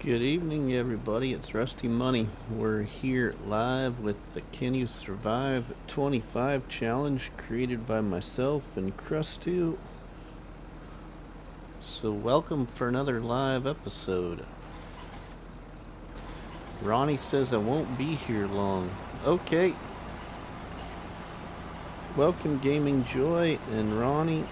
Good evening, everybody. It's Rusty Money. We're here live with the Can You Survive 25 challenge created by myself and Krusty. So welcome for another live episode. Ronnie says I won't be here long. Okay. Welcome, Gaming Joy and Ronnie.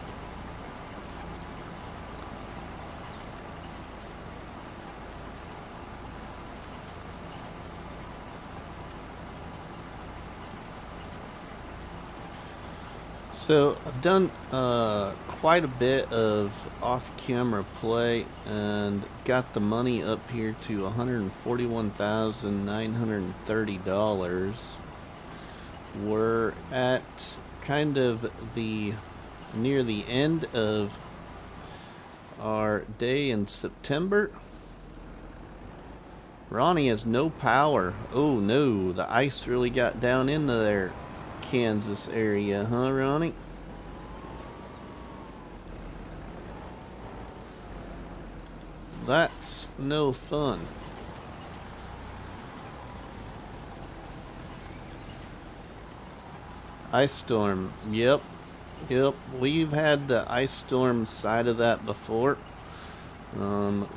So I've done quite a bit of off-camera play and got the money up here to $141,930. We're at kind of near the end of our day in September. Ronnie has no power. Oh no, the ice really got down into there. Kansas area, huh, Ronnie? That's no fun. Ice storm, yep. We've had the ice storm side of that before.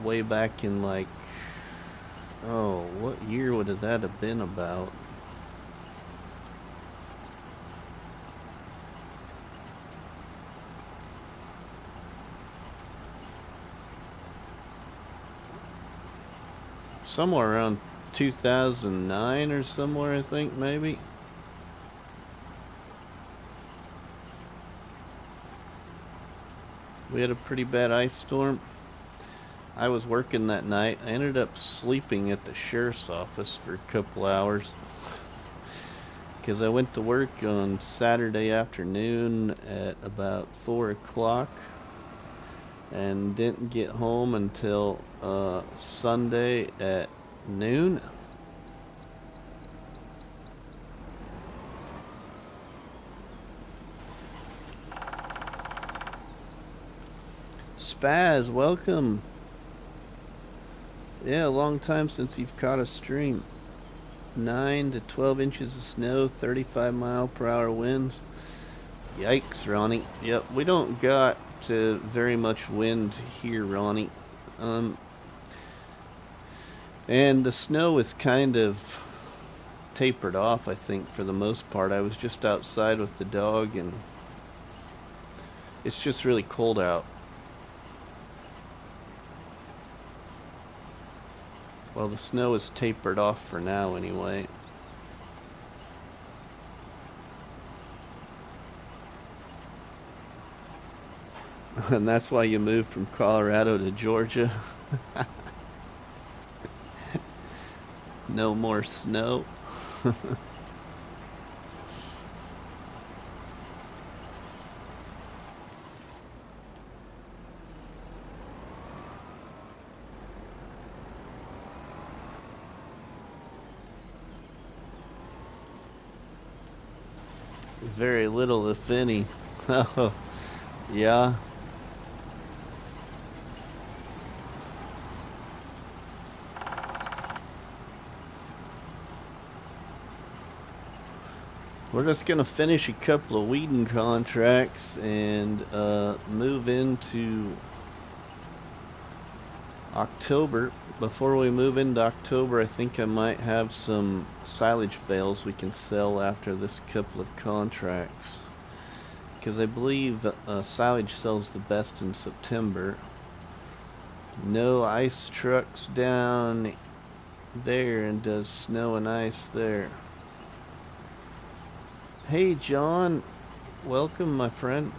Way back in like, oh, what year would that have been about? Somewhere around 2009 or somewhere, I think, maybe. We had a pretty bad ice storm. I was working that night. I ended up sleeping at the sheriff's office for a couple hours because I went to work on Saturday afternoon at about 4 o'clock and didn't get home until Sunday at noon. Spaz, welcome. Yeah, a long time since you've caught a stream. 9 to 12 inches of snow, 35-mile-per-hour winds. Yikes, Ronnie. Yep, we don't got very much wind here, Ronnie. And the snow is kind of tapered off, I think, for the most part. I was just outside with the dog, and it's just really cold out. Well, the snow is tapered off for now, anyway. And that's why you moved from Colorado to Georgia. No more snow. Very little, if any. Oh, yeah. We're just gonna finish a couple of weeding contracts and move into October. Before we move into October, I think I might have some silage bales we can sell after this couple of contracts, because I believe silage sells the best in September. No ice trucks down there and does snow and ice there. Hey John, welcome my friend.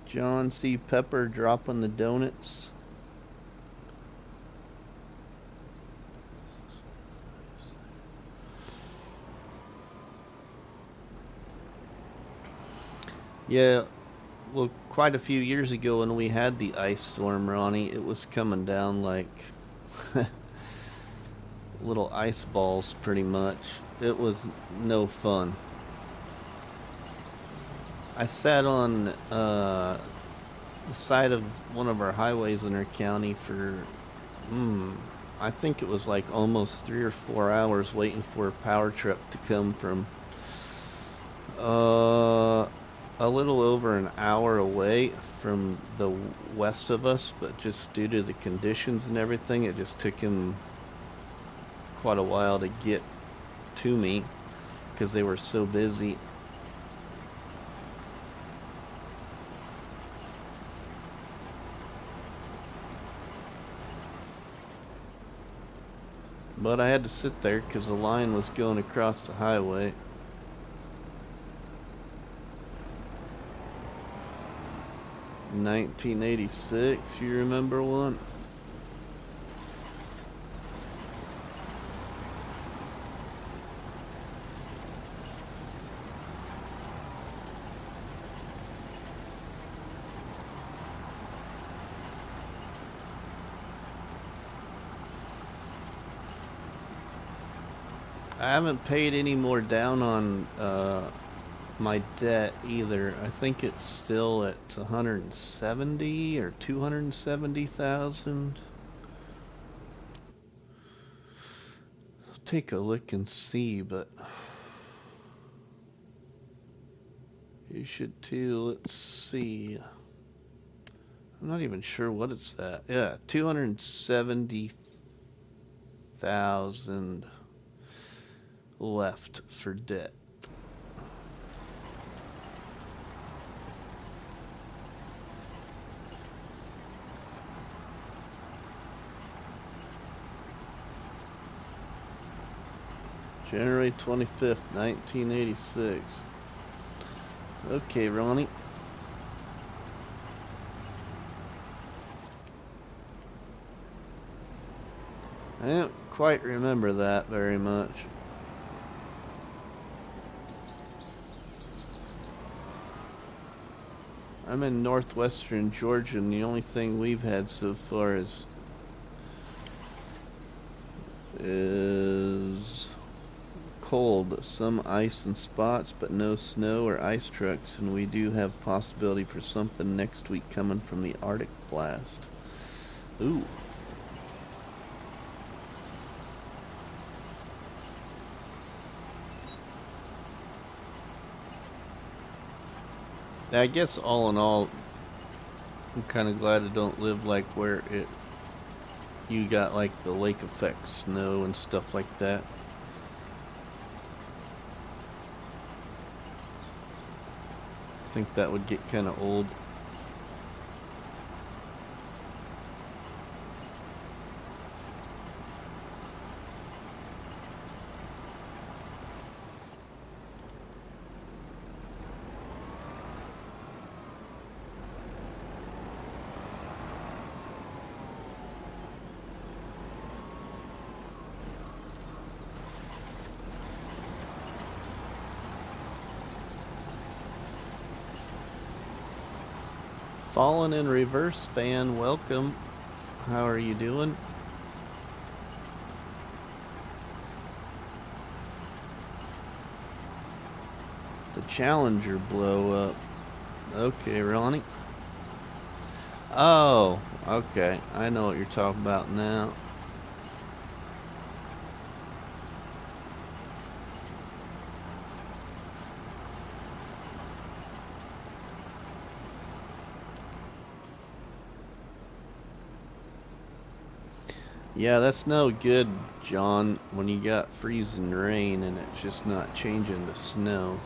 John C. Pepper dropping the donuts. Yeah, well, quite a few years ago when we had the ice storm, Ronnie, it was coming down like little ice balls pretty much. It was no fun. I sat on the side of one of our highways in our county for, I think it was like almost 3 or 4 hours waiting for a power truck to come from a little over an hour away from the west of us, but just due to the conditions and everything, it just took him quite a while to get to me because they were so busy. But I had to sit there because the line was going across the highway. In 1986, you remember one? I haven't paid any more down on my debt either. I think it's still at 170 or 270,000. I'll take a look and see, but you should too. Let's see. I'm not even sure what it's at. Yeah, 270,000 left for debt. January 25th, 1986. Okay, Ronnie. I don't quite remember that very much. I'm in northwestern Georgia, and the only thing we've had so far is cold, some ice and spots, but no snow or ice trucks, and we do have possibility for something next week coming from the Arctic blast. Ooh. I guess all in all, I'm kind of glad I don't live like where you got like the lake effect snow and stuff like that. I think that would get kind of old. Fallen in Reverse fan, welcome. How are you doing? The Challenger blow up. Okay, Ronnie. Oh, okay. I know what you're talking about now. Yeah, that's no good, John, when you got freezing rain and it's just not changing to snow.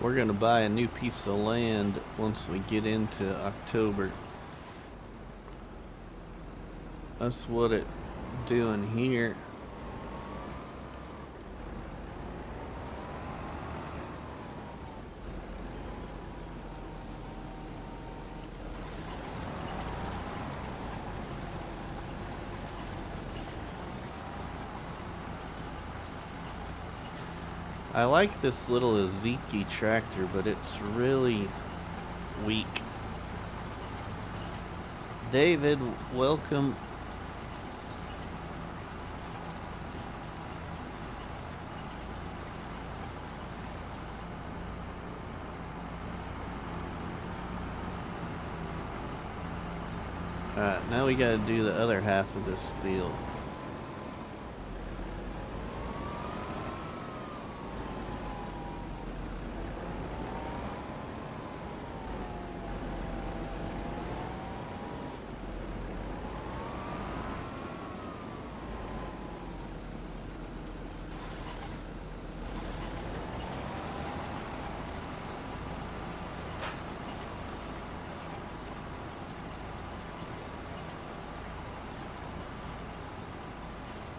We're gonna buy a new piece of land once we get into October. That's what it doing here. I like this little Ezekiel tractor, but it's really weak. David, welcome. Alright, now we gotta do the other half of this field.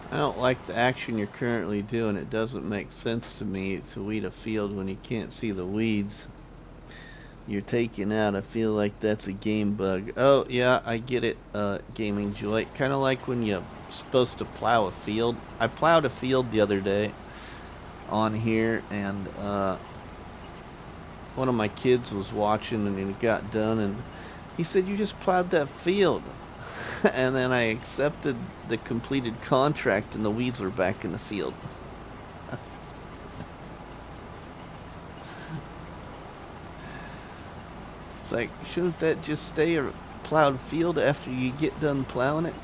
I don't like the action you're currently doing. It doesn't make sense to me to weed a field when you can't see the weeds you're taking out. I feel like that's a game bug. Oh, yeah, I get it, Gaming Joy. Kind of like when you're supposed to plow a field. I plowed a field the other day on here, and one of my kids was watching, and he got done, and he said, "You just plowed that field." And then I accepted the completed contract, and the weeds were back in the field. It's like, shouldn't that just stay a plowed field after you get done plowing it?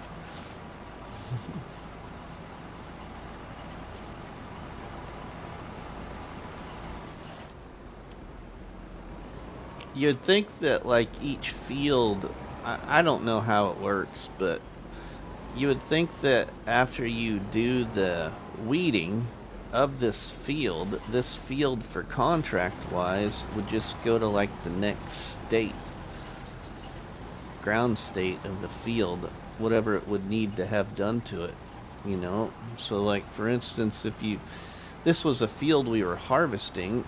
You'd think that, like, each field, I don't know how it works, but you would think that after you do the weeding of this field for contract-wise would just go to, like, the next state, ground state of the field, whatever it would need to have done to it, you know? So, like, for instance, if this was a field we were harvesting,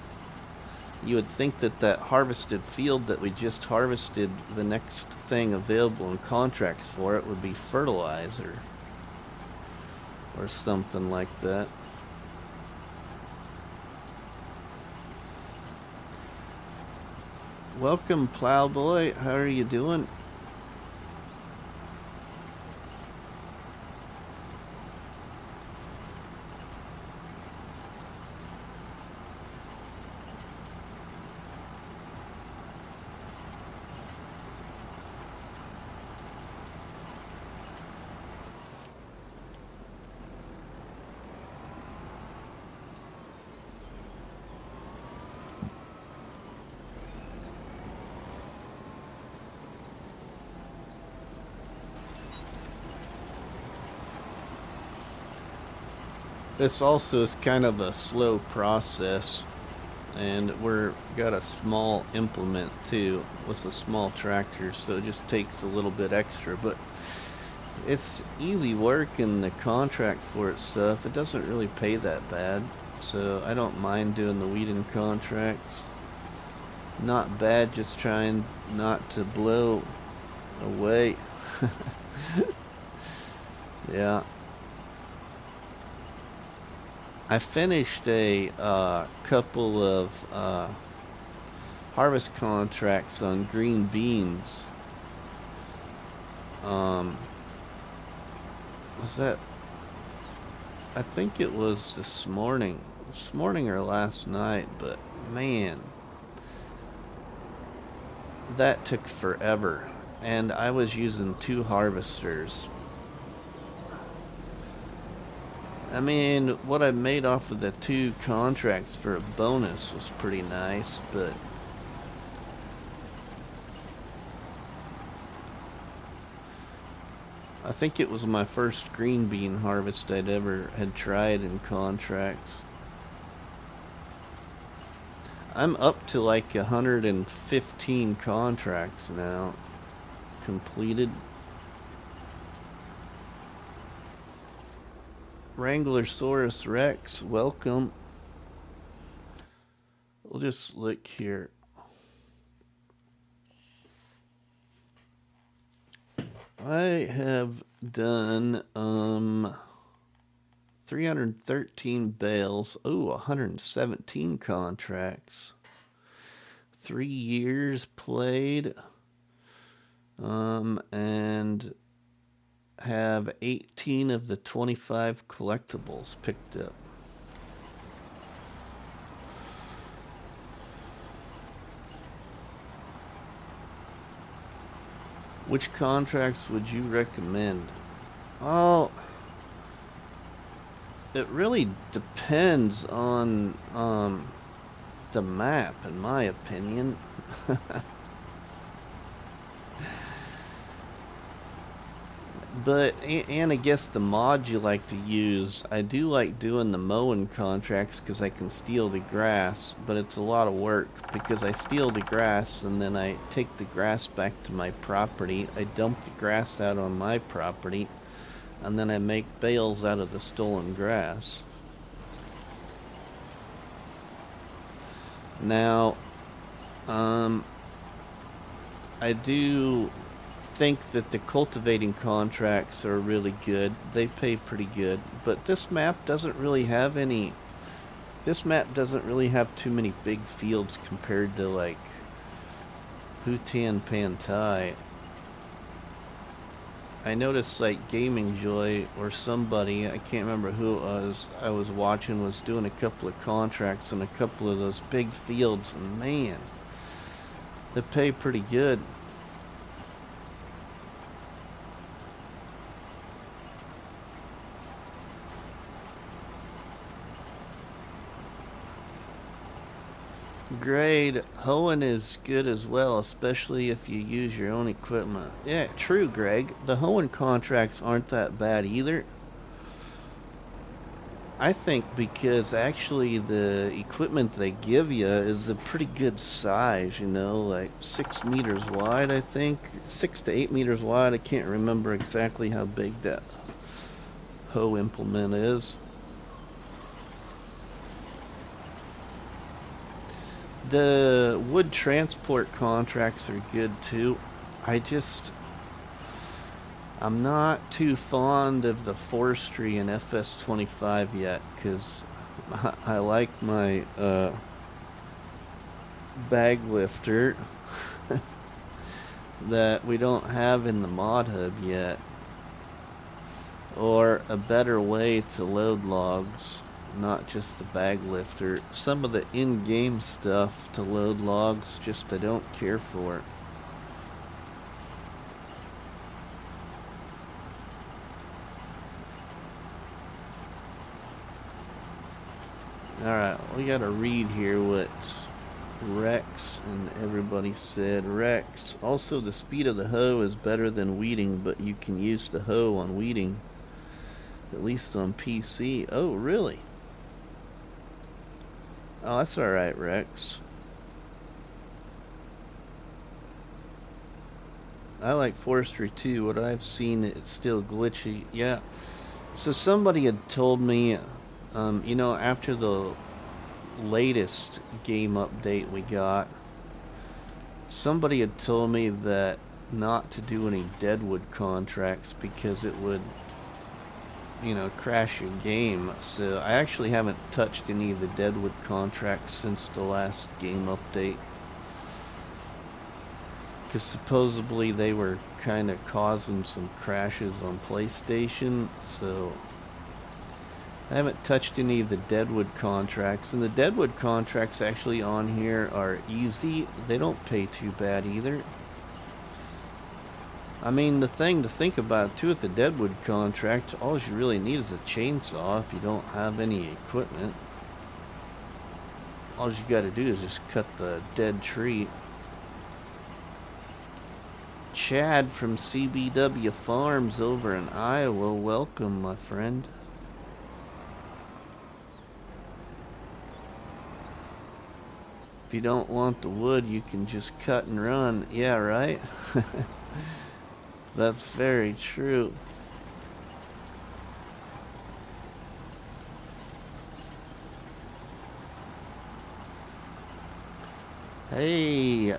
you would think that that harvested field that we just harvested, the next thing available in contracts for it would be fertilizer or something like that. Welcome, Plowboy. How are you doing? This also is kind of a slow process, and we're got a small implement too with a small tractor, so it just takes a little bit extra, but it's easy work, and the contract for itself, it doesn't really pay that bad, so I don't mind doing the weeding contracts. Not bad, just trying not to blow away. Yeah. I finished a couple of harvest contracts on green beans. Was that? I think it was this morning or last night, but man, that took forever. And I was using 2 harvesters. I mean, what I made off of the 2 contracts for a bonus was pretty nice, but I think it was my first green bean harvest I'd ever had tried in contracts. I'm up to like 115 contracts now completed. Wranglersaurus Rex, welcome. We'll just look here. I have done 313 bales. Oh, 117 contracts. 3 years played. And have 18 of the 25 collectibles picked up. Which contracts would you recommend? Oh, it really depends on the map, in my opinion. But, and I guess the mod you like to use, I do like doing the mowing contracts because I can steal the grass, but it's a lot of work because I steal the grass and then I take the grass back to my property. I dump the grass out on my property and then I make bales out of the stolen grass. Now, I do think that the cultivating contracts are really good. They pay pretty good, but this map doesn't really have any. This map doesn't really have too many big fields compared to like Bhutan Pantai. I noticed like Gaming Joy or somebody, I can't remember who it was, I was watching was doing a couple of contracts on a couple of those big fields, and man, they pay pretty good. Grade, hoeing is good as well, especially if you use your own equipment. Yeah, true, Greg. The hoeing contracts aren't that bad either. I think because actually the equipment they give you is a pretty good size, you know, like 6 meters wide, I think. 6 to 8 meters wide. I can't remember exactly how big that hoe implement is. The wood transport contracts are good too. I'm not too fond of the forestry in FS25 yet, because I like my bag lifter that we don't have in the mod hub yet, or a better way to load logs. Not just the bag lifter. Some of the in-game stuff to load logs, just I don't care for. Alright, we gotta read here what Rex and everybody said. Rex, also the speed of the hoe is better than weeding, but you can use the hoe on weeding, at least on PC. Oh, really? Oh, that's alright, Rex. I like forestry too. What I've seen, it's still glitchy. Yeah. So somebody had told me, you know, after the latest game update we got, somebody had told me that not to do any deadwood contracts because it would, you know, crash your game. So I actually haven't touched any of the deadwood contracts since the last game update, because supposedly they were kind of causing some crashes on PlayStation. So I haven't touched any of the deadwood contracts, and the deadwood contracts actually on here are easy. They don't pay too bad either. I mean, the thing to think about too with the deadwood contract, all you really need is a chainsaw if you don't have any equipment. All you gotta do is just cut the dead tree. Chad from CBW Farms over in Iowa, welcome, my friend. If you don't want the wood, you can just cut and run. Yeah, right? That's very true. Hey,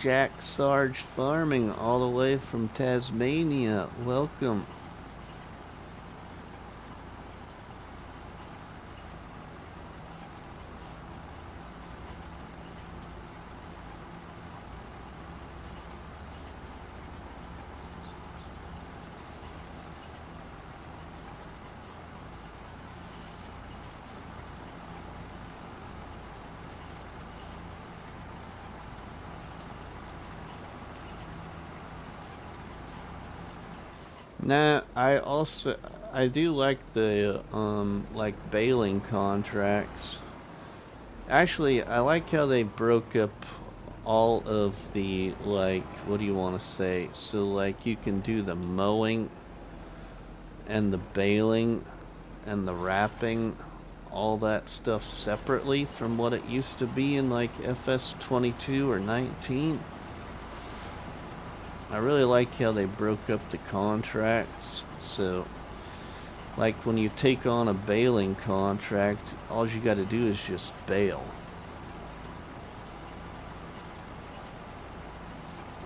Jack Sarge Farming all the way from Tasmania. Welcome. Nah, I do like the like baling contracts. Actually, I like how they broke up all of the, like, what do you want to say? So like you can do the mowing and the baling and the wrapping, all that stuff separately from what it used to be in like FS22 or 19. I really like how they broke up the contracts. So like when you take on a baling contract, all you got to do is just bale,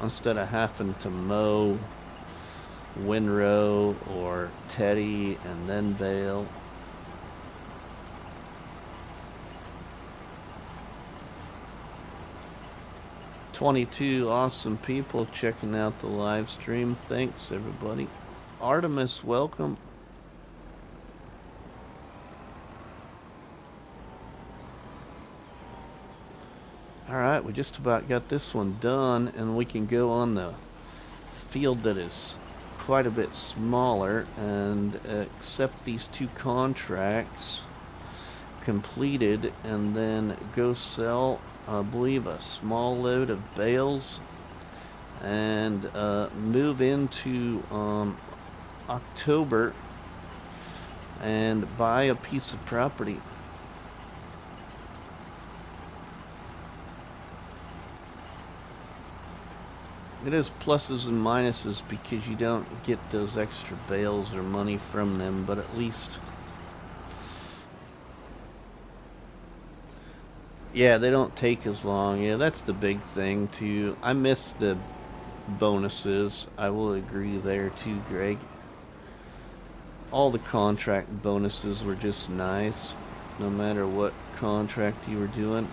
instead of having to mow, windrow, or teddy and then bale. "22 awesome people checking out the live stream. Thanks everybody. Artemis, welcome. Alright, we just about got this one done, and we can go on the field that is quite a bit smaller and accept these 2 contracts completed, and then go sell, I believe, a small load of bales, and move into October and buy a piece of property. It is pluses and minuses because you don't get those extra bales or money from them, but at least, yeah, they don't take as long. Yeah, that's the big thing too. I miss the bonuses. I will agree there too, Greg. All the contract bonuses were just nice, no matter what contract you were doing.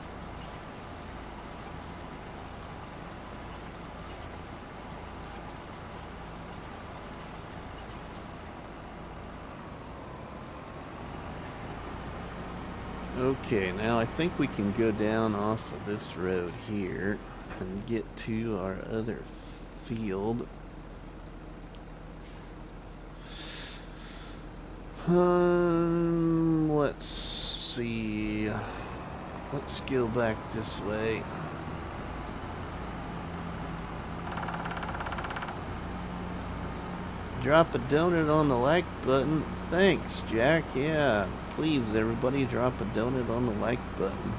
Okay, now I think we can go down off of this road here and get to our other field. Let's see. Let's go back this way. Drop a donut on the like button. Thanks, Jack. Yeah, please, everybody, drop a donut on the like button.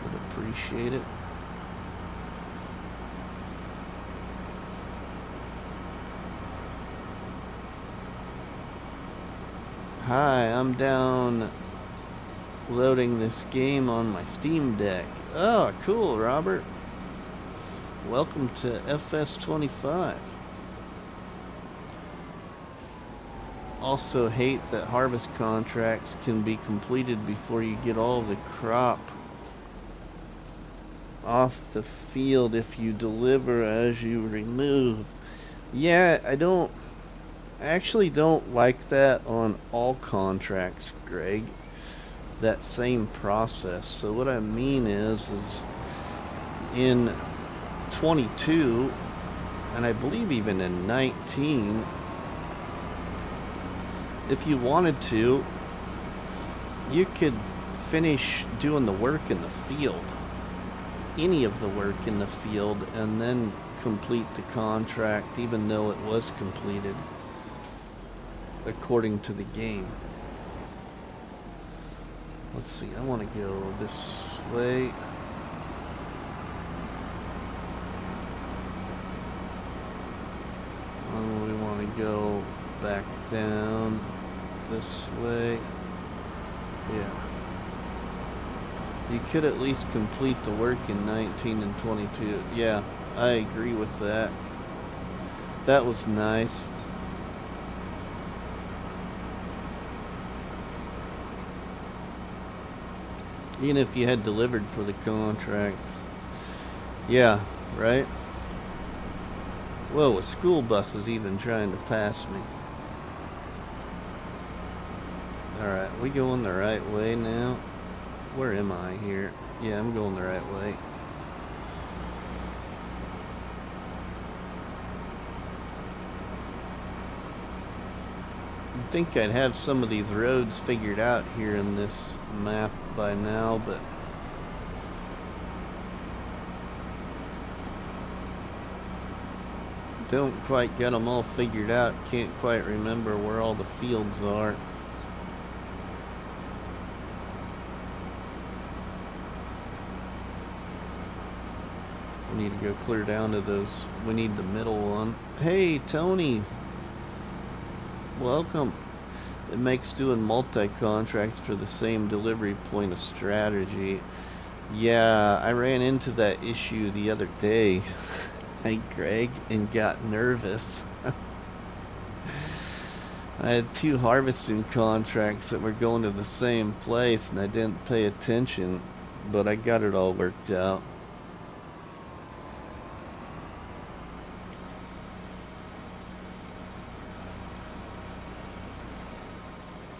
Would appreciate it. Hi, I'm down loading this game on my Steam Deck. Oh, cool, Robert. Welcome to FS25. Also hate that harvest contracts can be completed before you get all the crop off the field if you deliver as you remove. Yeah, I actually don't like that on all contracts, Greg. That same process. So what I mean is in 22, and I believe even in 19, if you wanted to, you could finish doing the work in the field, any of the work in the field, and then complete the contract even though it was completed according to the game. Let's see, I want to go this way. We want to go back down this way. Yeah. You could at least complete the work in 19 and 22. Yeah, I agree with that. That was nice. Even if you had delivered for the contract. Yeah, right? Whoa, a school bus is even trying to pass me. Alright, we going the right way now? Where am I here? Yeah, I'm going the right way. You'd think I'd have some of these roads figured out here in this map by now, but don't quite get them all figured out. Can't quite remember where all the fields are. We need to go clear down to those. We need the middle one. Hey, Tony. Welcome. It makes doing multi-contracts for the same delivery point a strategy. Yeah, I ran into that issue the other day. Hey, Greg, and got nervous. I had 2 harvesting contracts that were going to the same place, and I didn't pay attention, but I got it all worked out.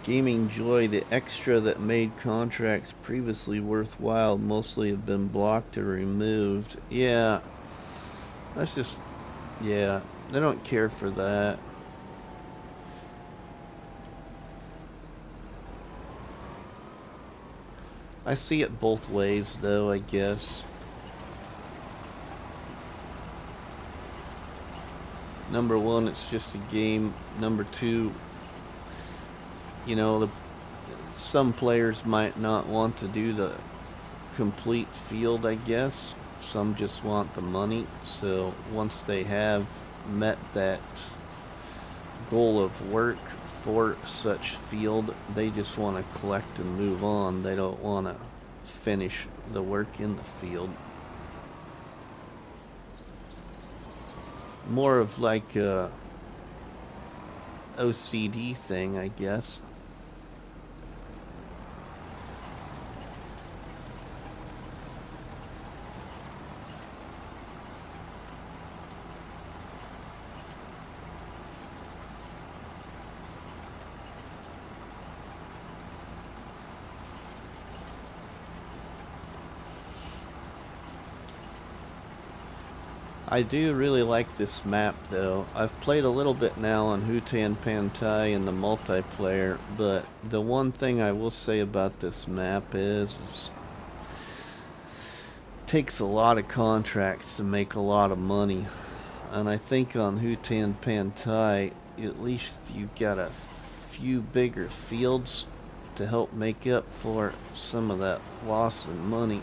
Gaming Joy, the extra that made contracts previously worthwhile mostly have been blocked or removed. Yeah, that's just, yeah, they don't care for that. I see it both ways though, I guess. Number one, it's just a game. Number two, you know, some players might not want to do the complete field, I guess. Some just want the money. So once they have met that goal of work for such field, they just want to collect and move on. They don't want to finish the work in the field. More of like a OCD thing, I guess. I do really like this map though. I've played a little bit now on Hutan Pantai in the multiplayer, but the one thing I will say about this map is it takes a lot of contracts to make a lot of money. And I think on Hutan Pantai, at least you've got a few bigger fields to help make up for some of that loss in money.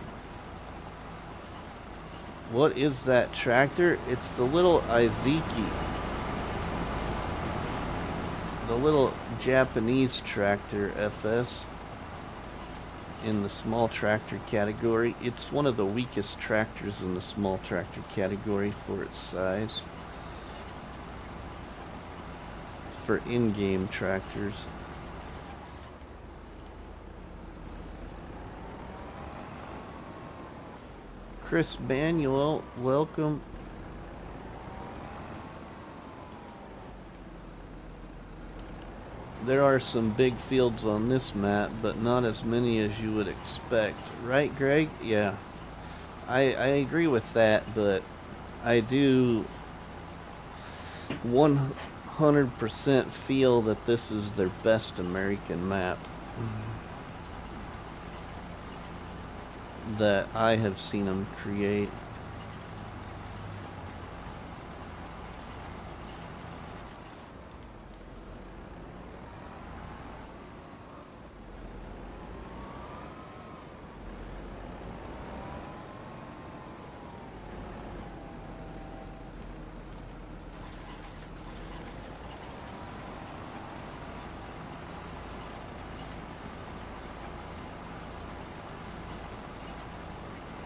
What is that tractor? It's the little Izeki. The little Japanese tractor, FS, in the small tractor category. It's one of the weakest tractors in the small tractor category for its size. For in-game tractors. Chris Manuel, welcome. There are some big fields on this map, but not as many as you would expect. Right, Greg? Yeah. I agree with that, but I do 100% feel that this is their best American map that I have seen them create.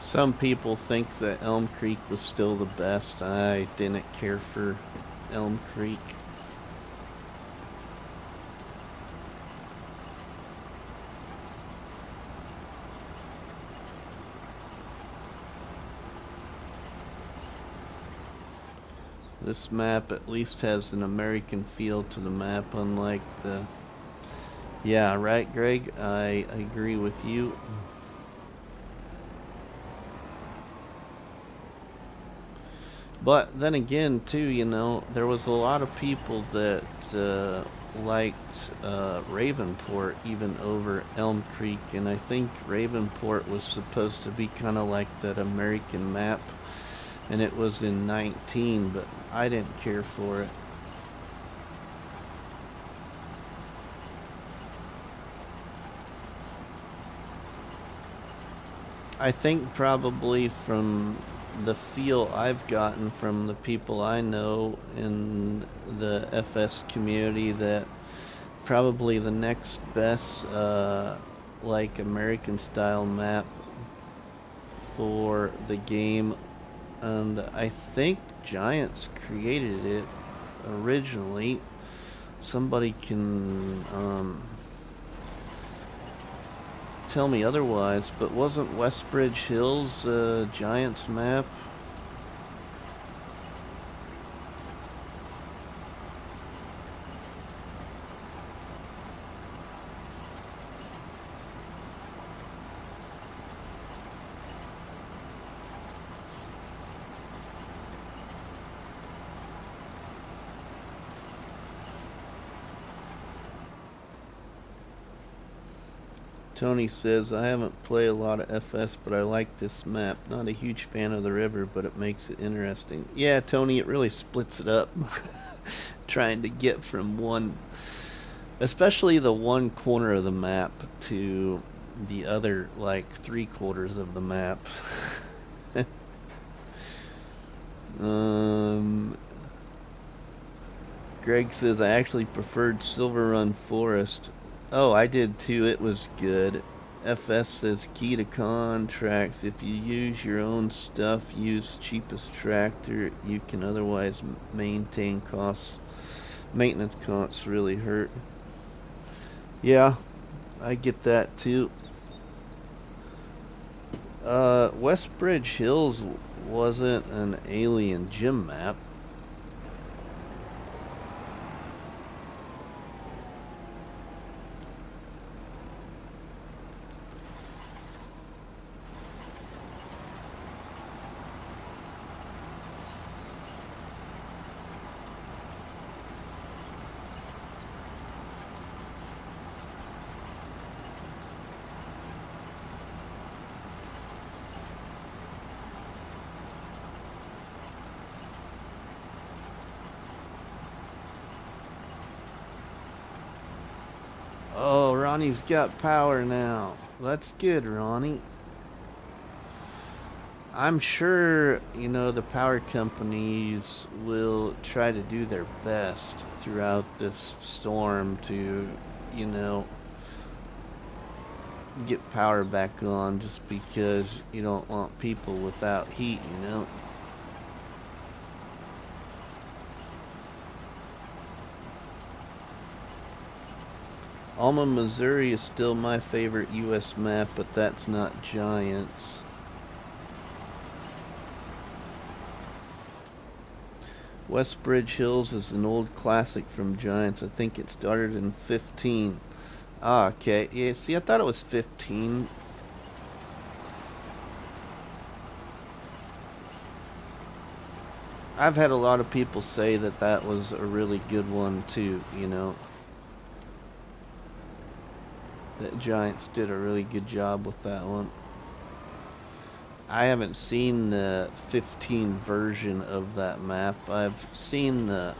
Some people think that Elm Creek was still the best. I didn't care for Elm Creek. This map at least has an American feel to the map, unlike the... Yeah, right, Greg? I agree with you. But then again, too, you know, there was a lot of people that liked Ravenport even over Elm Creek, and I think Ravenport was supposed to be kind of like that American map, and it was in 19, but I didn't care for it. I think probably from the feel I've gotten from the people I know in the FS community, that probably the next best like American style map for the game, and I think Giants created it originally. Somebody can tell me otherwise, but wasn't Westbridge Hills Giants map? Tony says, I haven't played a lot of FS, but I like this map. Not a huge fan of the river, but it makes it interesting. Yeah, Tony, it really splits it up. Trying to get from one, especially the one corner of the map, to the other, like, 3/4 of the map. Greg says, I actually preferred Silver Run Forest. Oh, I did too. It was good. FS says, key to contracts. If you use your own stuff, use cheapest tractor. You can otherwise maintain costs. Maintenance costs really hurt. Yeah, I get that too. Westbridge Hills wasn't an alien gym map. Oh, Ronnie's got power now. That's good, Ronnie. I'm sure, the power companies will try to do their best throughout this storm to, you know, get power back on, just because you don't want people without heat. Alma, Missouri is still my favorite U.S. map, but that's not Giants. Westbridge Hills is an old classic from Giants. I think it started in 15. Ah, okay. Yeah, see, I thought it was 15. I've had a lot of people say that that was a really good one, too. That Giants did a really good job with that one. I haven't seen the 15 version of that map. I've seen the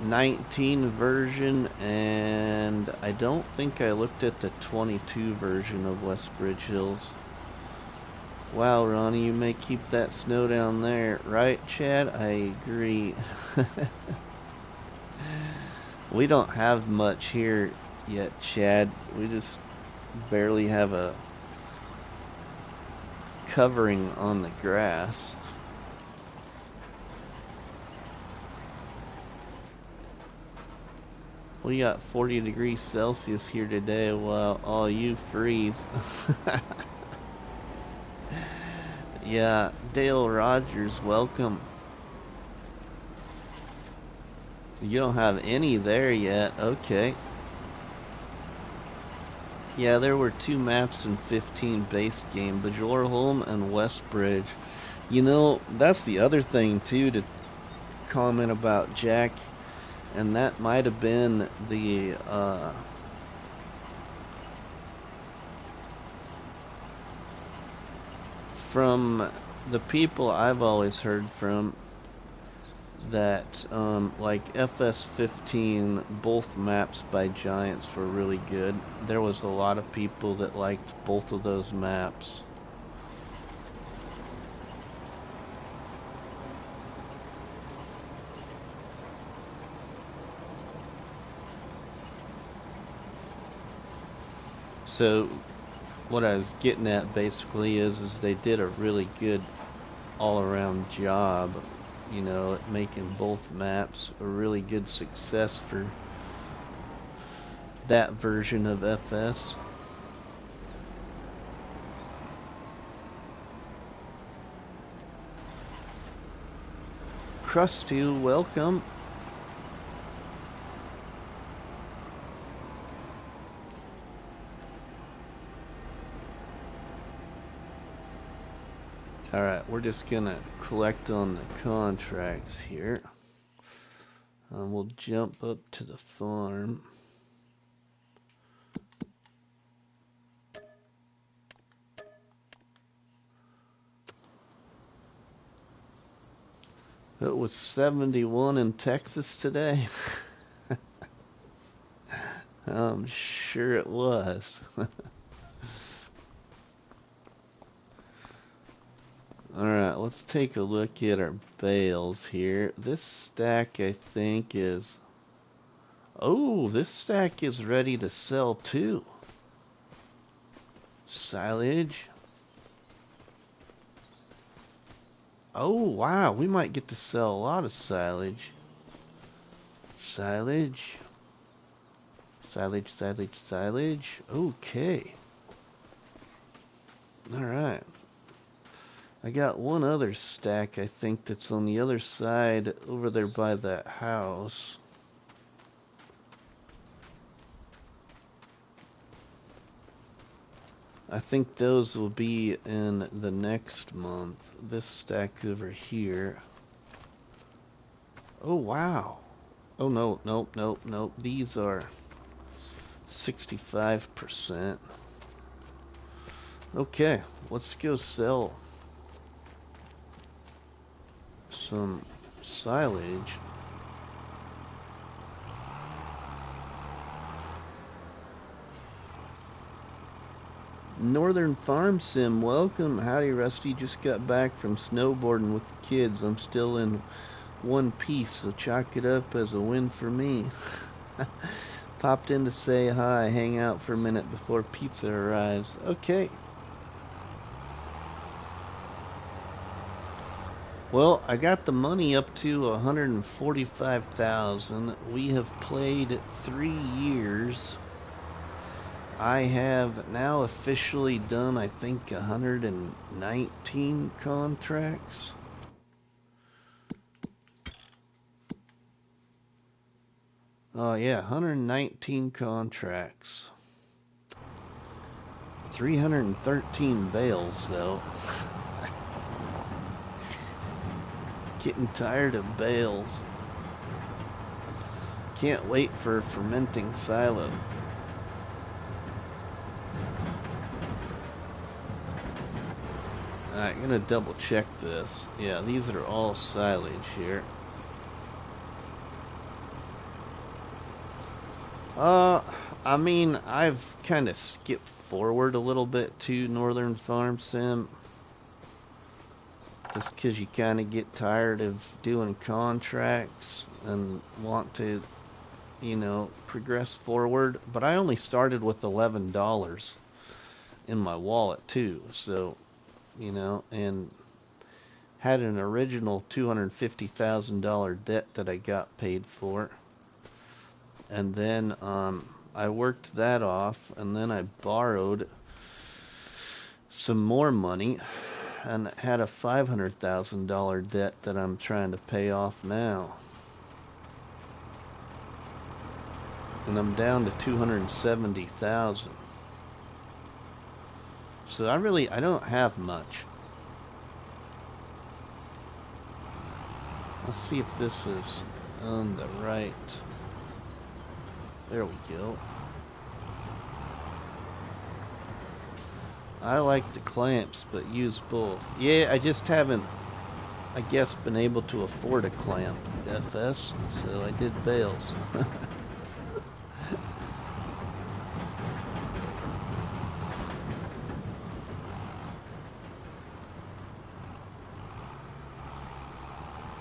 19 version, and I don't think I looked at the 22 version of Westbridge Hills. Wow, Ronnie, you may keep that snow down there. Right, Chad? I agree. We don't have much here yet, Chad. We just barely have a covering on the grass. We got 40 degrees Celsius here today while all you freeze. Yeah, Dale Rogers, welcome. You don't have any there yet. Okay. Yeah, there were 2 maps in 15 base game, Bajorholm and Westbridge. That's the other thing too to comment about, Jack. And that might have been the from the people I've always heard from, that like FS15, both maps by Giants were really good. There was a lot of people that liked both of those maps. So what I was getting at basically is they did a really good all-around job, you know, at making both maps a really good success for that version of FS. Krusty, welcome. Alright, we're just gonna collect on the contracts here. We'll jump up to the farm. It was 71 in Texas today. I'm sure it was. Alright, let's take a look at our bales here. This stack, I think, is... Oh, this stack is ready to sell too. Silage. Oh, wow, we might get to sell a lot of silage. Silage. Silage, silage, silage. Okay. Alright. I got one other stack, I think, that's on the other side over there by that house. I think those will be in the next month. This stack over here. Oh, wow. Oh, no, nope, nope, nope. These are 65%. Okay, let's go sell some silage. Northern Farm Sim, welcome. Howdy, Rusty. Just got back from snowboarding with the kids. I'm still in one piece, so chalk it up as a win for me. Popped in to say hi, hang out for a minute before pizza arrives. Okay. Well, I got the money up to 145,000. We have played 3 years. I have now officially done, I think, 119 contracts. Oh yeah, 119 contracts. 313 bales, though. Getting tired of bales. Can't wait for fermenting silo. Alright, I'm gonna double check this. Yeah, these are all silage here. I mean, I've kind of skipped forward a little bit to Northern Farm Sim. Just because you kind of get tired of doing contracts and want to, you know, progress forward. But I only started with $11 in my wallet too, so, you know, and had an original $250,000 debt that I got paid for. And then I worked that off, and then I borrowed some more money and had a $500,000 debt that I'm trying to pay off now. And I'm down to 270,000. So I don't have much. Let's see if this is On the right. There we go. I like the clamps, but use both. Yeah, I just haven't, I guess, been able to afford a clamp, FS, so I did bales.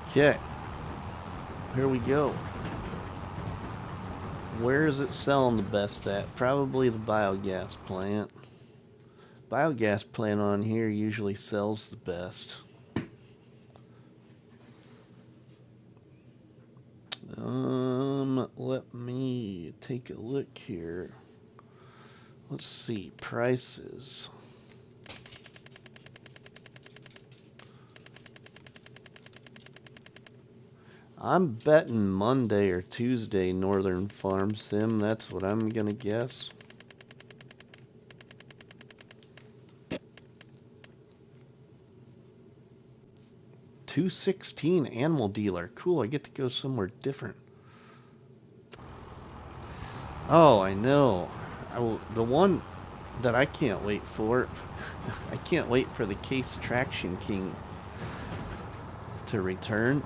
Okay, here we go. Where is it selling the best at? Probably the biogas plant. Biogas plant on here usually sells the best. Let me take a look here. Let's see, prices. I'm betting Monday or Tuesday Northern Farm Sim. That's what I'm gonna guess. $216 animal dealer. Cool, I get to go somewhere different. Oh, I know. The one that I can't wait for, I can't wait for the Case Traction King to return.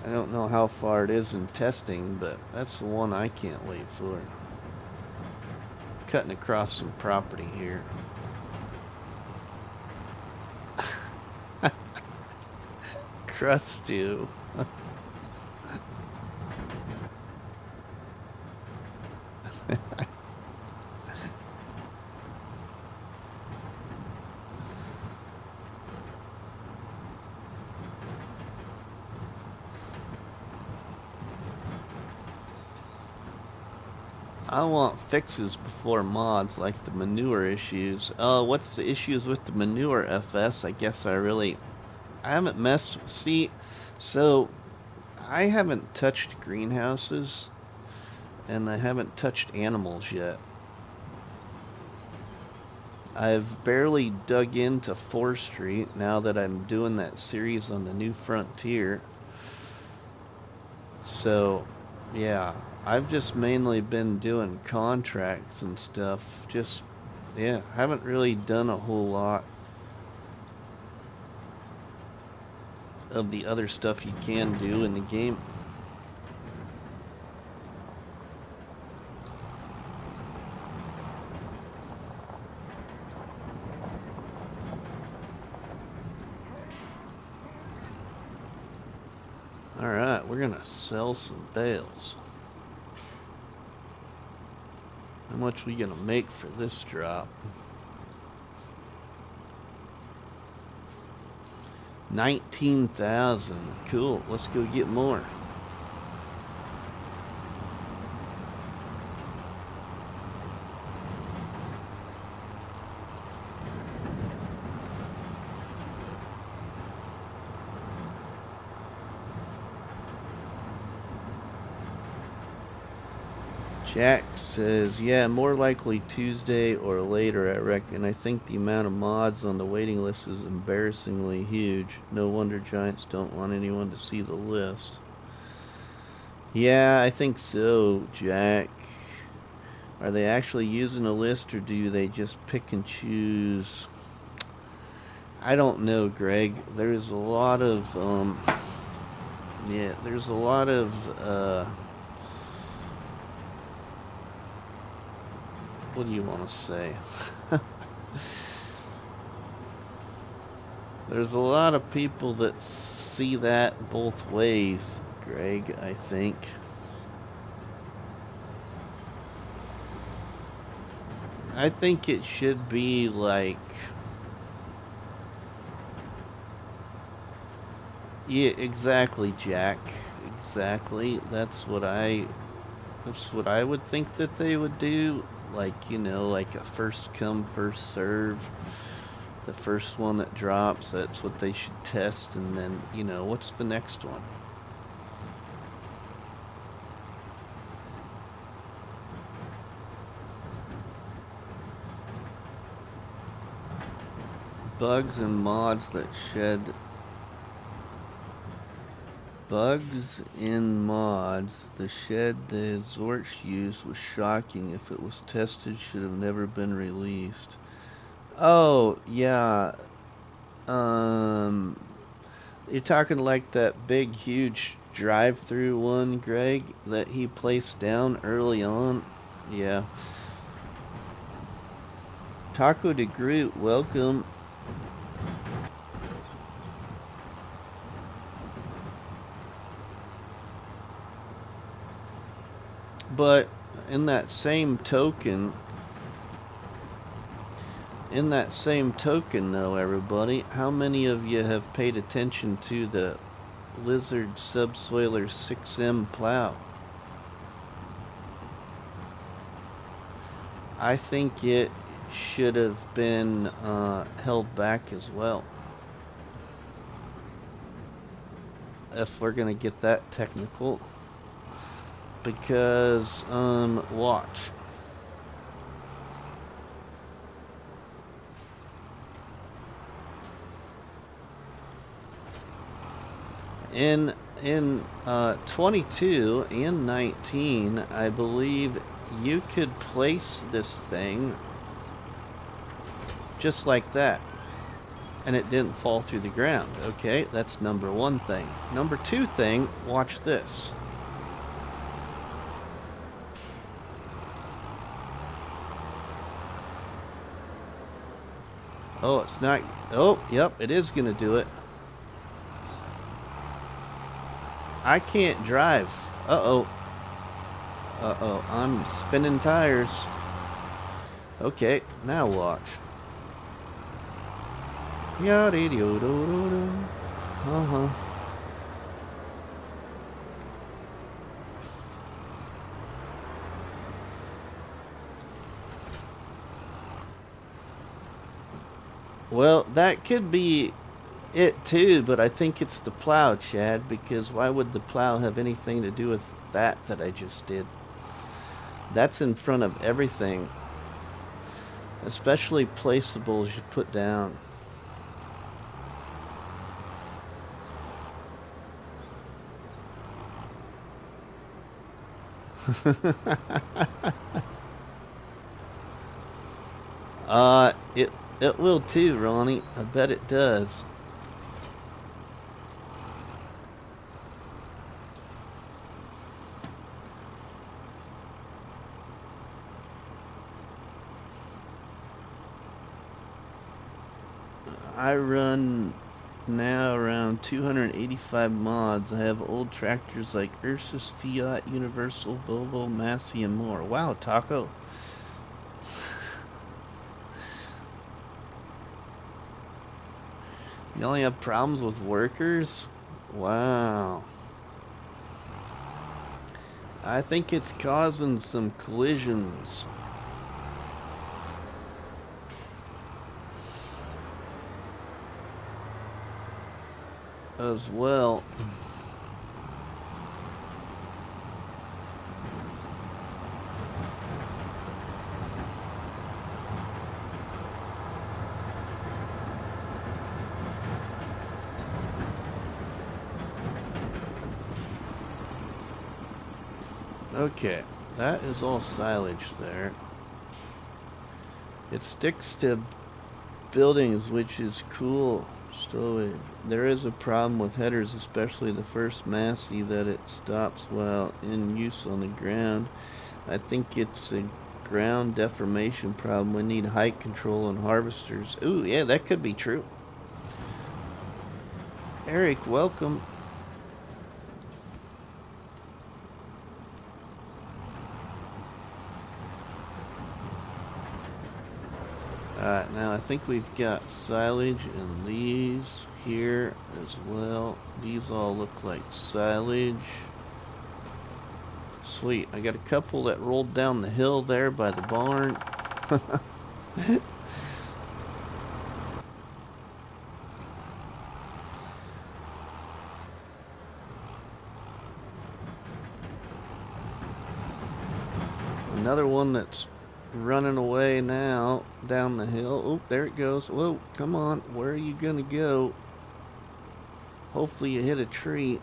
I don't know how far it is in testing, but that's the one I can't wait for. Cutting across some property here. Crust stew. I want fixes before mods, like the manure issues. What's the issues with the manure, FS? I guess I haven't messed. See, so I haven't touched greenhouses, and I haven't touched animals yet. I've barely dug into forestry now that I'm doing that series on the New Frontier. So, yeah, I've just mainly been doing contracts and stuff. Just, yeah, haven't really done a whole lot of the other stuff you can do in the game. Alright, we're gonna sell some bales. How much we gonna make for this drop? 19,000. Cool, let's go get more. Jack says, yeah, more likely Tuesday or later, I reckon. I think the amount of mods on the waiting list is embarrassingly huge. No wonder Giants don't want anyone to see the list. Yeah, I think so, Jack. Are they actually using a list, or do they just pick and choose? I don't know, Greg. There's a lot of, yeah, there's a lot of, what do you want to say? There's a lot of people that see that both ways, Greg, I think. I think it should be like, yeah, exactly, Jack. Exactly. That's what I would think that they would do. Like, you know, like a first come, first serve. The first one that drops, that's what they should test, and then, you know, what's the next one? Bugs and mods that shed Bugs in mods. The shed the Zorch used was shocking. If it was tested, should have never been released. Oh, yeah. Um, you're talking like that big, huge drive-through one, Greg, that he placed down early on? Yeah. Taco de Groot, welcome. But in that same token, though, everybody, how many of you have paid attention to the Lizard Subsoiler 6M plow? I think it should have been held back as well. If we're gonna get that technical. Because, watch. In 22 and 19, I believe you could place this thing just like that, and it didn't fall through the ground. Okay, that's number one thing. Number two thing, watch this. Oh, it's not. Oh, yep, it is gonna do it. I can't drive. Uh-oh. Uh-oh, I'm spinning tires. Okay, now watch. Yada-do-do-do-do. Uh-huh. Well, that could be it too, but I think it's the plow, Chad, because why would the plow have anything to do with that I just did? That's in front of everything, especially placeables you put down. It will too, Ronnie. I bet it does. I run now around 285 mods. I have old tractors like Ursus, Fiat, Universal, Volvo, Massey, and more. Wow, Taco. You only have problems with workers? Wow. I think it's causing some collisions as well. Okay, that is all silage there. It sticks to buildings, which is cool. Stowage. There is a problem with headers, especially the first Massey, that it stops while in use on the ground. I think it's a ground deformation problem. We need height control and harvesters. Ooh, yeah, that could be true. Eric, welcome. Alright, now I think we've got silage and these here as well. These all look like silage. Sweet, I got a couple that rolled down the hill there by the barn. Another one that's running away now down the hill. Oh, there it goes. Whoa, come on. Where are you gonna go? Hopefully you hit a tree.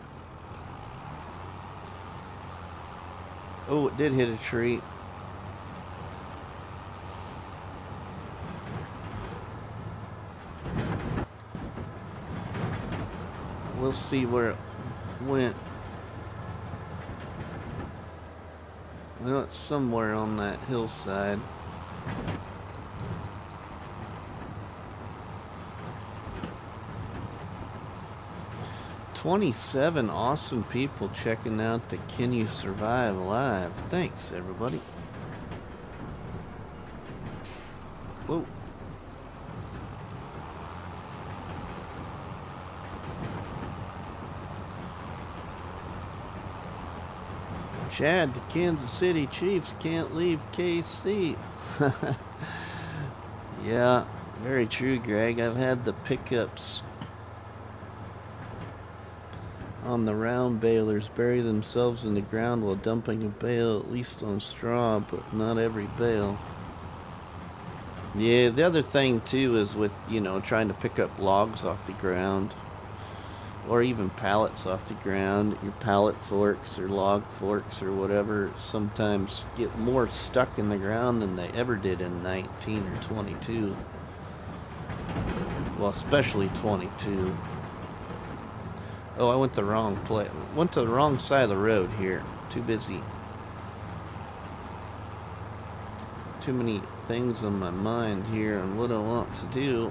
Oh, it did hit a tree. We'll see where it went. Well, it's somewhere on that hillside. "27 awesome people checking out the Can You Survive Live." Thanks, everybody. Whoa. Chad, the Kansas City Chiefs can't leave KC. Yeah, very true, Greg. I've had the pickups on the round balers bury themselves in the ground while dumping a bale, at least on straw, but not every bale. Yeah, the other thing too is with, trying to pick up logs off the ground, or even pallets off the ground. Your pallet forks or log forks or whatever sometimes get more stuck in the ground than they ever did in 19 or 22. Well, especially 22. Oh, I went the wrong place. Went to the wrong side of the road here. Too busy. Too many things on my mind here and what I want to do.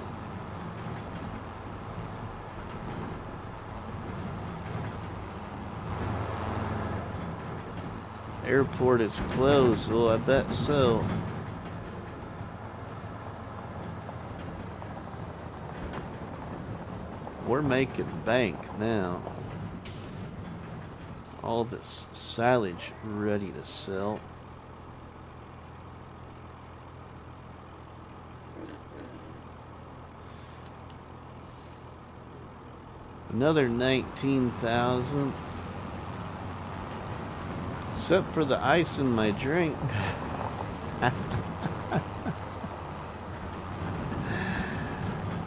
Airport is closed. Oh, I bet so. We're making bank now. All this silage ready to sell. Another 19,000. Except for the ice in my drink.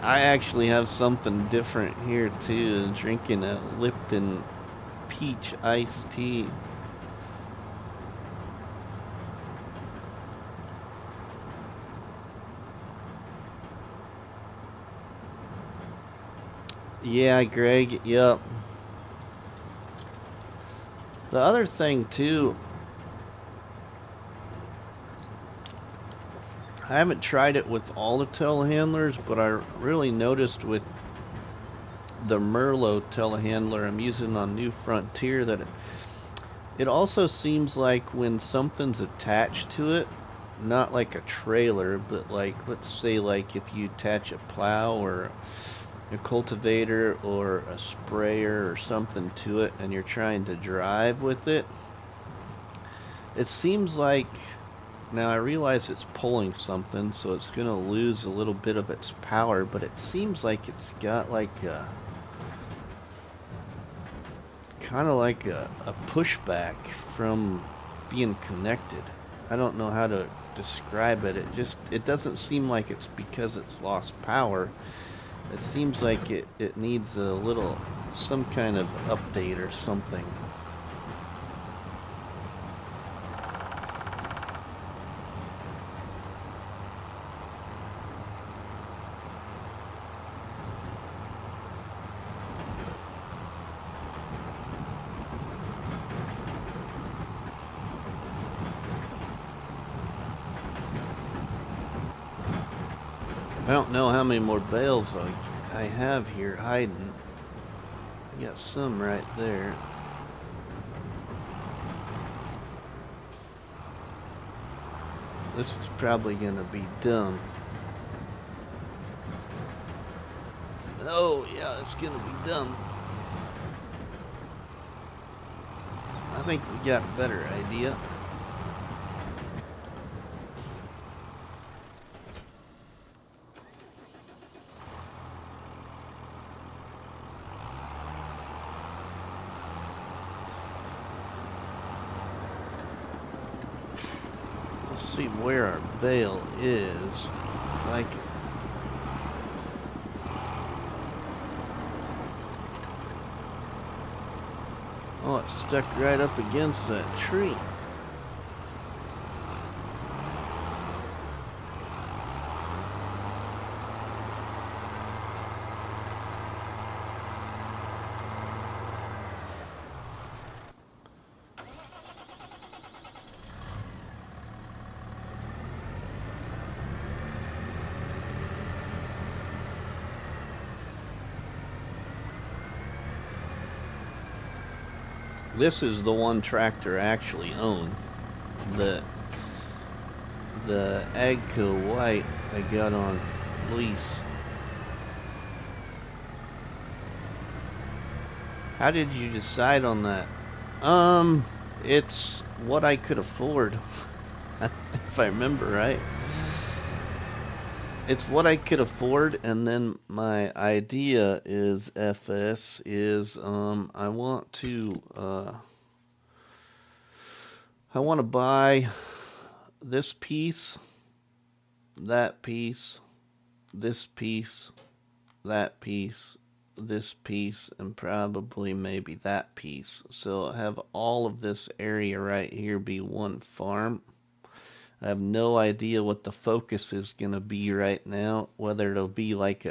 I actually have something different here too. Drinking a Lipton peach iced tea. Yeah, Greg, yep. The other thing too, I haven't tried it with all the telehandlers, but I really noticed with the Merlot telehandler I'm using on New Frontier that it also seems like when something's attached to it, not like a trailer, but like, let's say like if you attach a plow or a cultivator or a sprayer or something to it and you're trying to drive with it, it seems like, now I realize it's pulling something, so it's going to lose a little bit of its power, but it seems like it's got like a kind of like a pushback from being connected. I don't know how to describe it. It doesn't seem like it's because it's lost power. It seems like it needs a little, some kind of update or something. I don't know how many more bales I have here hiding. I got some right there. This is probably gonna be dumb. Oh yeah, it's gonna be dumb. I think we got a better idea. See where our bale is. Like, oh, it's stuck right up against that tree. This is the one tractor I actually own. The Agco White I got on lease. How did you decide on that? It's what I could afford. If I remember right. It's what I could afford, and then my idea is FS is I want to buy this piece, that piece, this piece, that piece, this piece, and probably maybe that piece. So I'll have all of this area right here be one farm. I have no idea what the focus is going to be right now, whether it'll be like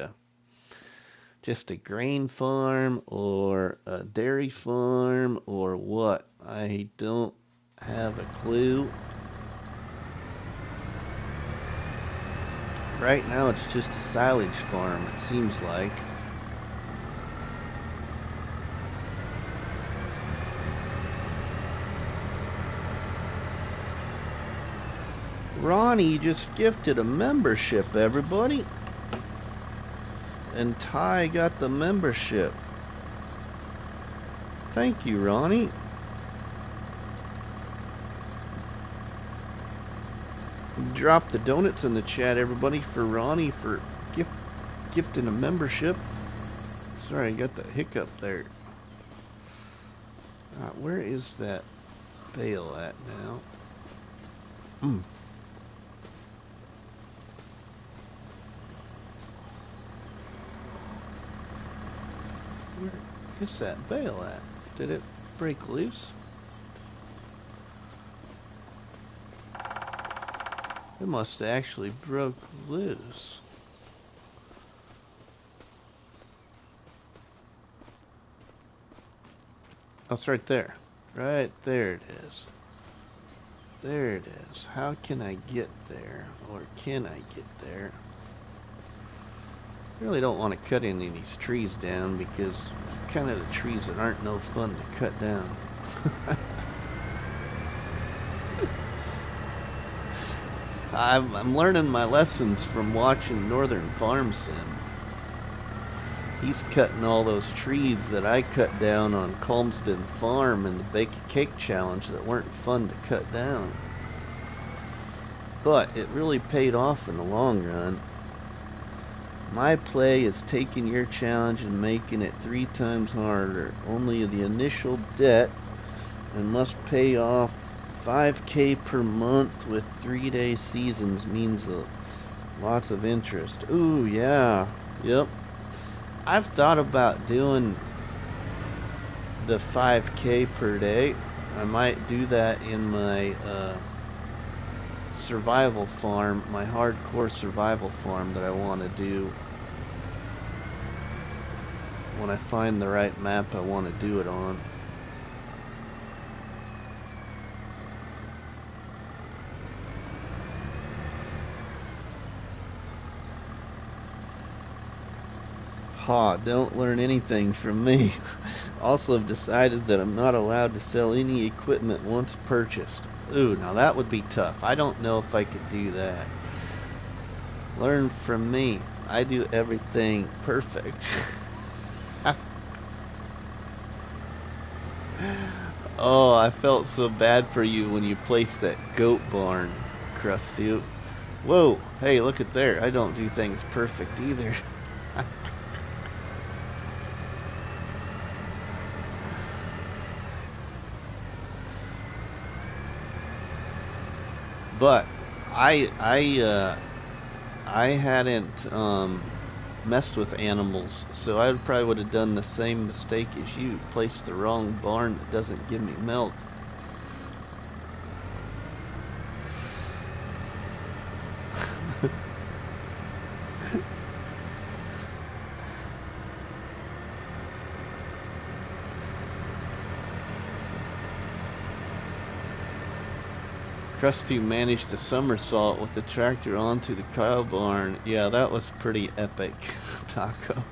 just a grain farm or a dairy farm or what. I don't have a clue. Right now it's just a silage farm, it seems like. Ronnie just gifted a membership, everybody. And Ty got the membership. Thank you, Ronnie. Drop the donuts in the chat, everybody, for Ronnie for gifting a membership. Sorry, I got the hiccup there. Where is that bale at now? Where is that bale at? Did it break loose? It must have actually broke loose. Oh, it's right there. Right there it is. There it is. How can I get there? Or can I get there? I really don't want to cut any of these trees down because kind of the trees that aren't no fun to cut down. I'm learning my lessons from watching Northern Farm Sim. He's cutting all those trees that I cut down on Calmsden Farm in the Bake a Cake Challenge that weren't fun to cut down. But it really paid off in the long run. My play is taking your challenge and making it 3 times harder. Only the initial debt and must pay off 5K per month with 3-day seasons means lots of interest. Ooh, yeah. Yep. I've thought about doing the 5K per day. I might do that in my survival farm, my hardcore survival farm that I want to do. When I find the right map I want to do it on. Ha, don't learn anything from me. Also have decided that I'm not allowed to sell any equipment once purchased. Ooh, now that would be tough. I don't know if I could do that. Learn from me. I do everything perfect. Oh, I felt so bad for you when you placed that goat barn, Krusty. Whoa, hey, look at there. I don't do things perfect either. But I hadn't messed with animals, so I probably would have done the same mistake as you. Placed the wrong barn that doesn't give me milk. Krusty managed a somersault with the tractor onto the cow barn. Yeah, that was pretty epic, Taco.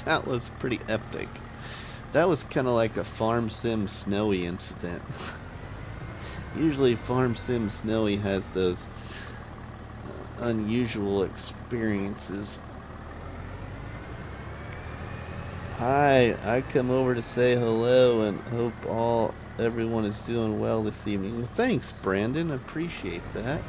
That was pretty epic. That was kind of like a Farm Sim Snowy incident. Usually Farm Sim Snowy has those unusual experiences. Hi, I come over to say hello and hope everyone is doing well this evening. Well, thanks, Brandon. Appreciate that.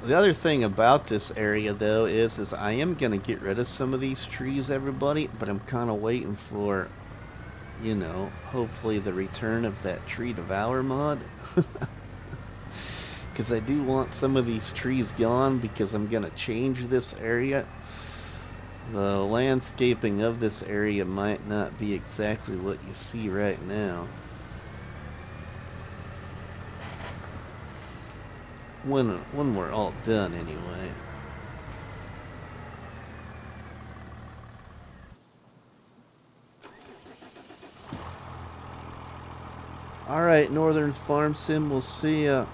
The other thing about this area, though, is I am going to get rid of some of these trees, everybody, but I'm kind of waiting for, you know, hopefully the return of that tree devour mod. Because I do want some of these trees gone because I'm going to change this area. The landscaping of this area might not be exactly what you see right now. When we're all done, anyway. Alright, Northern Farm Sim, we'll see ya.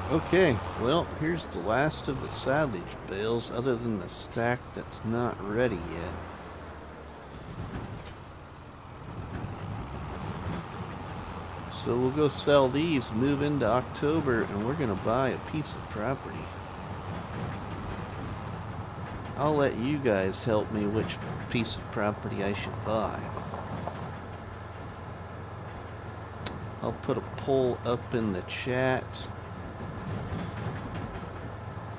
Okay, well, here's the last of the salvage bales, other than the stack that's not ready yet. So we'll go sell these, move into October, and we're going to buy a piece of property. I'll let you guys help me which piece of property I should buy. I'll put a poll up in the chat.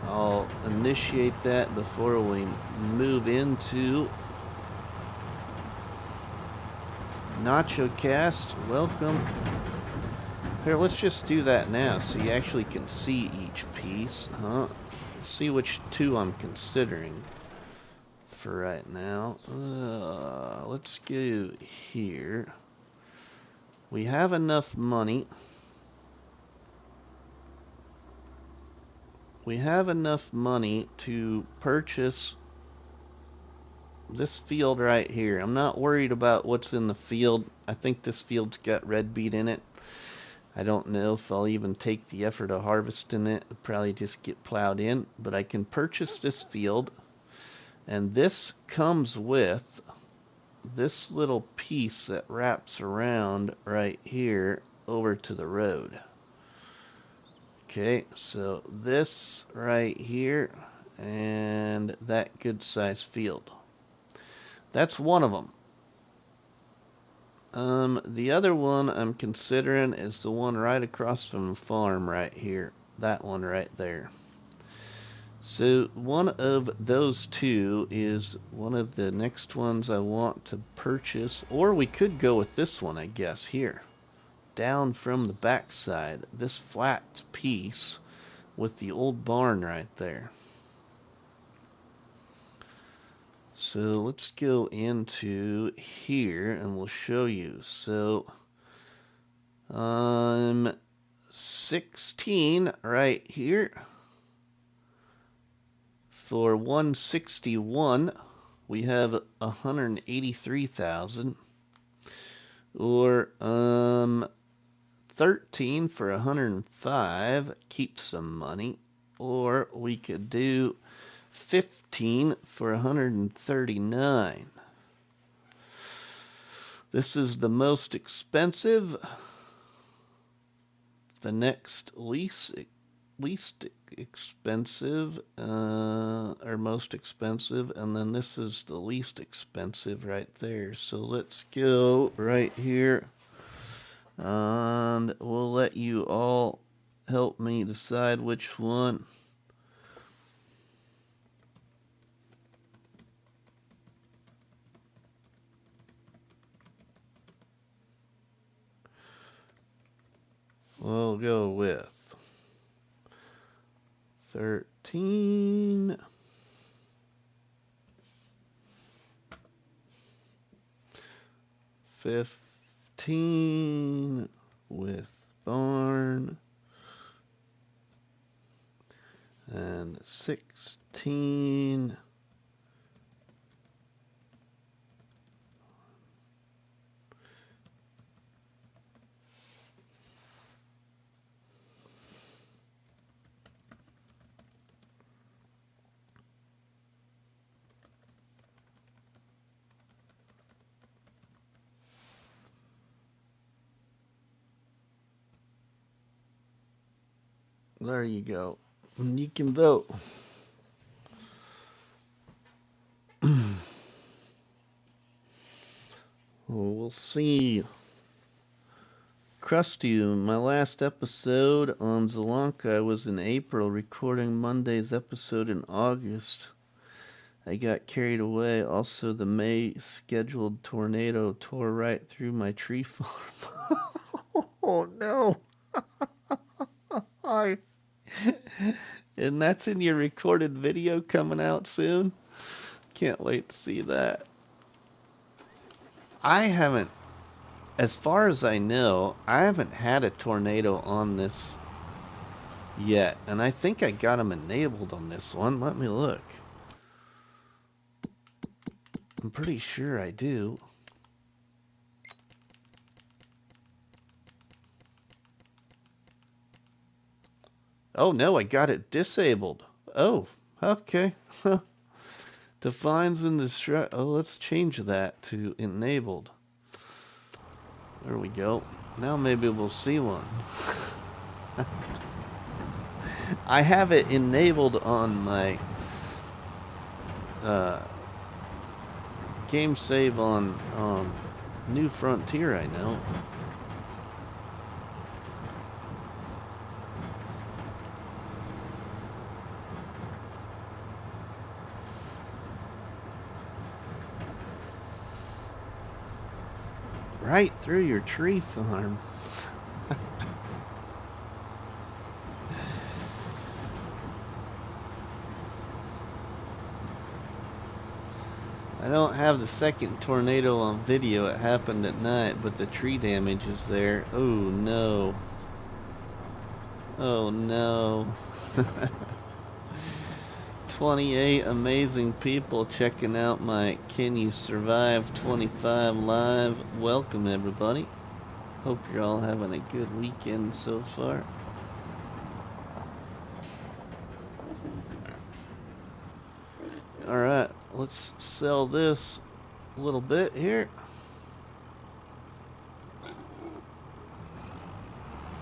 I'll initiate that before we move into Nacho Cast. Welcome. Here, let's just do that now so you actually can see each piece. See which two I'm considering for right now. Let's go here. We have enough money. We have enough money to purchase this field right here. I'm not worried about what's in the field. I think this field's got red beet in it. I don't know if I'll even take the effort of harvesting it. It'll probably just get plowed in. But I can purchase this field. And this comes with this little piece that wraps around right here over to the road. Okay, so this right here and that good size field. That's one of them. The other one I'm considering is the one right across from the farm right here. That one right there. So one of those two is one of the next ones I want to purchase. Or we could go with this one, I guess, here. Down from the backside. This flat piece with the old barn right there. So let's go into here and we'll show you. So 16 right here for 161. We have 183,000. Or 13 for 105. Keep some money. Or we could do 15 for 139. This is the most expensive. The next least expensive, or most expensive, and then this is the least expensive right there. So let's go right here, and we'll let you all help me decide which one. We'll go with 13. 15 with barn. And 16 There you go. You can vote. Well, we'll see. Krusty, my last episode on Zelanka was in April, recording Monday's episode in August. I got carried away. Also, the May scheduled tornado tore right through my tree farm. Oh no! And that's in your recorded video coming out soon? Can't wait to see that. I haven't, as far as I know, I haven't had a tornado on this yet. And I think I got them enabled on this one. Let me look. I'm pretty sure I do. Oh no, I got it disabled. Oh, okay. Defines in the oh, let's change that to enabled. There we go. Now maybe we'll see one. I have it enabled on my game save on New Frontier, I know. Right through your tree farm. I don't have the second tornado on video. It happened at night, but the tree damage is there. Oh no. Oh no. 28 amazing people checking out my Can You Survive 25 live. Welcome everybody. Hope you're all having a good weekend so far. Alright, let's sell this a little bit here.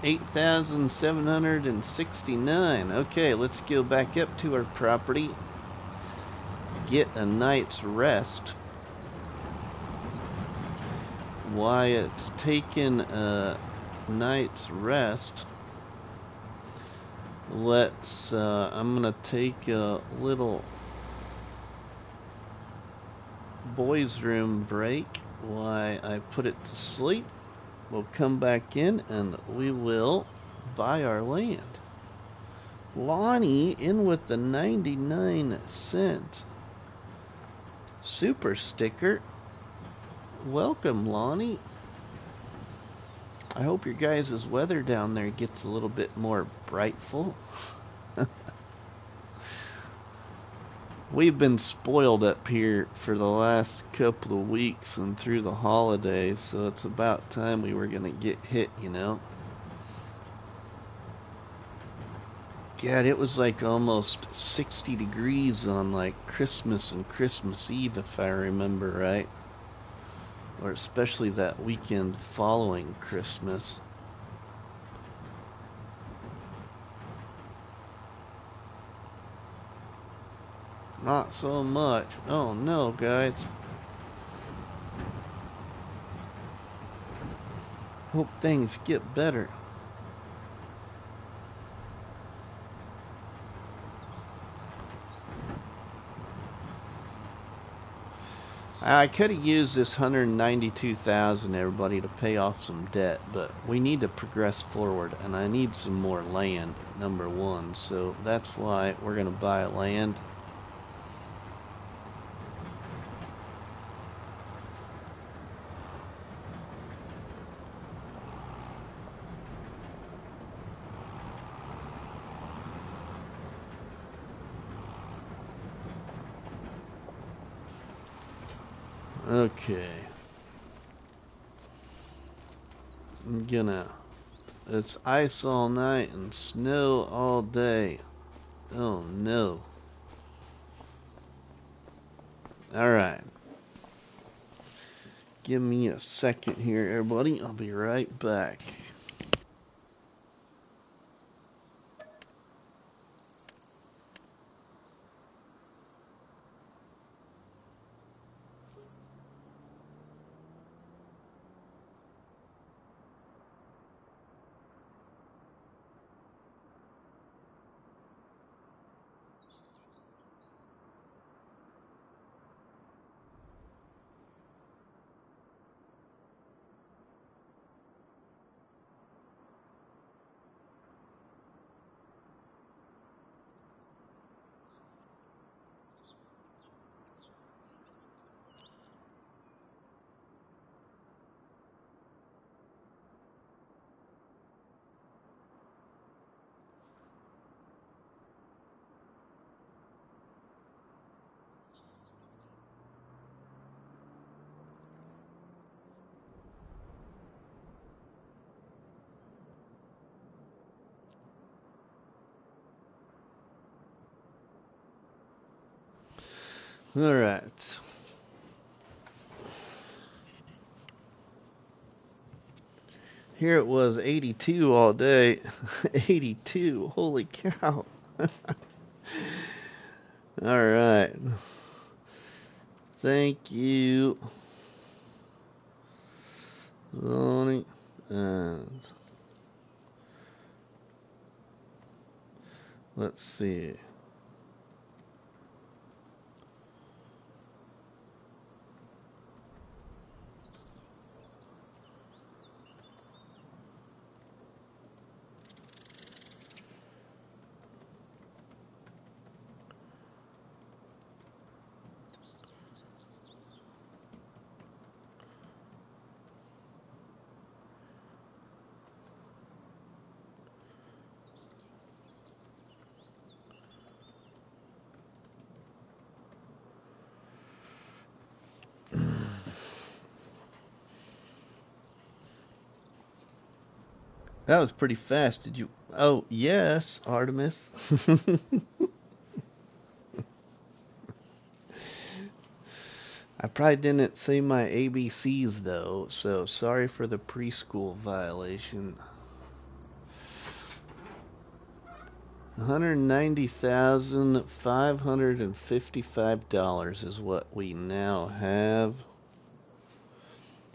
8,769. Okay, let's go back up to our property. Get a night's rest. Why it's taken a night's rest, let's I'm gonna take a little boys room break while I put it to sleep. We'll come back in and we will buy our land. Lonnie in with the 99-cent super sticker. Welcome, Lonnie. I hope your guys' weather down there gets a little bit more brightful. We've been spoiled up here for the last couple of weeks and through the holidays, so it's about time we were gonna get hit, you know. God, it was like almost 60 degrees on like Christmas and Christmas Eve, if I remember right. Or especially that weekend following Christmas. Not so much. Oh no, guys. Hope things get better. I could have used this 192,000, everybody, to pay off some debt, but we need to progress forward, and I need some more land, number one. So that's why we're going to buy land. Okay. I'm gonna... It's ice all night and snow all day. Oh no. Alright. Give me a second here, everybody. I'll be right back. All right. Here it was 82 all day. 82. Holy cow. All right. Thank you, Lonnie. And let's see. That was pretty fast. Did you? Oh, yes, Artemis. I probably didn't say my ABCs though, so sorry for the preschool violation. $190,555 is what we now have.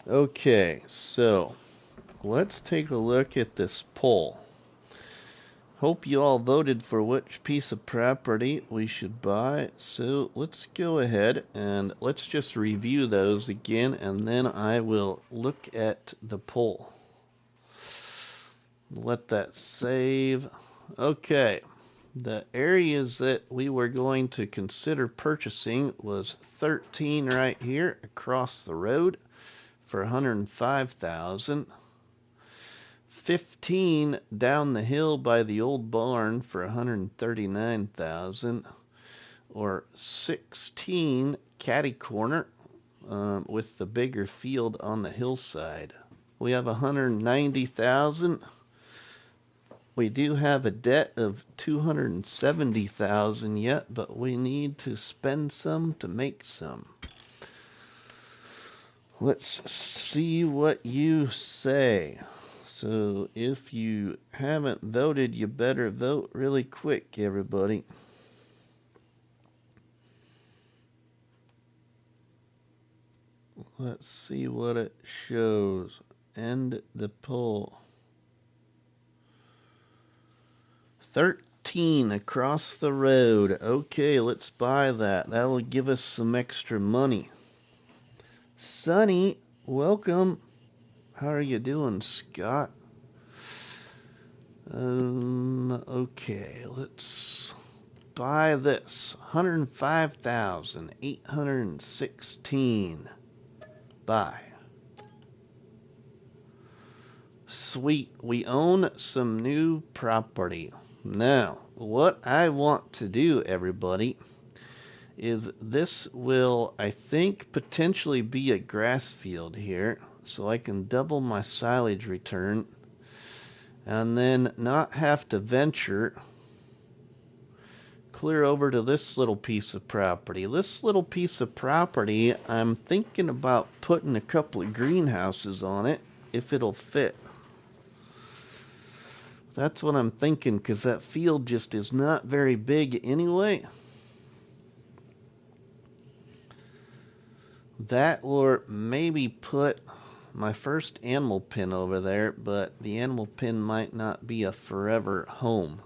Okay, so let's take a look at this poll. Hope you all voted for which piece of property we should buy. So let's go ahead and let's just review those again, and then I will look at the poll. Let that save. Okay. The areas that we were going to consider purchasing was 13 right here across the road for $105,000. 15 down the hill by the old barn for $139,000, or 16 catty corner with the bigger field on the hillside. We have $190,000. We do have a debt of $270,000 yet, but we need to spend some to make some. Let's see what you say. So if you haven't voted, you better vote really quick, everybody. Let's see what it shows. End the poll. 13 across the road. Okay, let's buy that. That will give us some extra money. Sonny, welcome. How are you doing, Scott? Okay, let's buy this. 105,816. Buy. Sweet, we own some new property. Now, what I want to do, everybody, is this will, I think, potentially be a grass field here, so I can double my silage return and then not have to venture clear over to this little piece of property. This little piece of property, I'm thinking about putting a couple of greenhouses on it if it'll fit. That's what I'm thinking, because that field just is not very big anyway. That, or maybe put my first animal pen over there, but the animal pen might not be a forever home.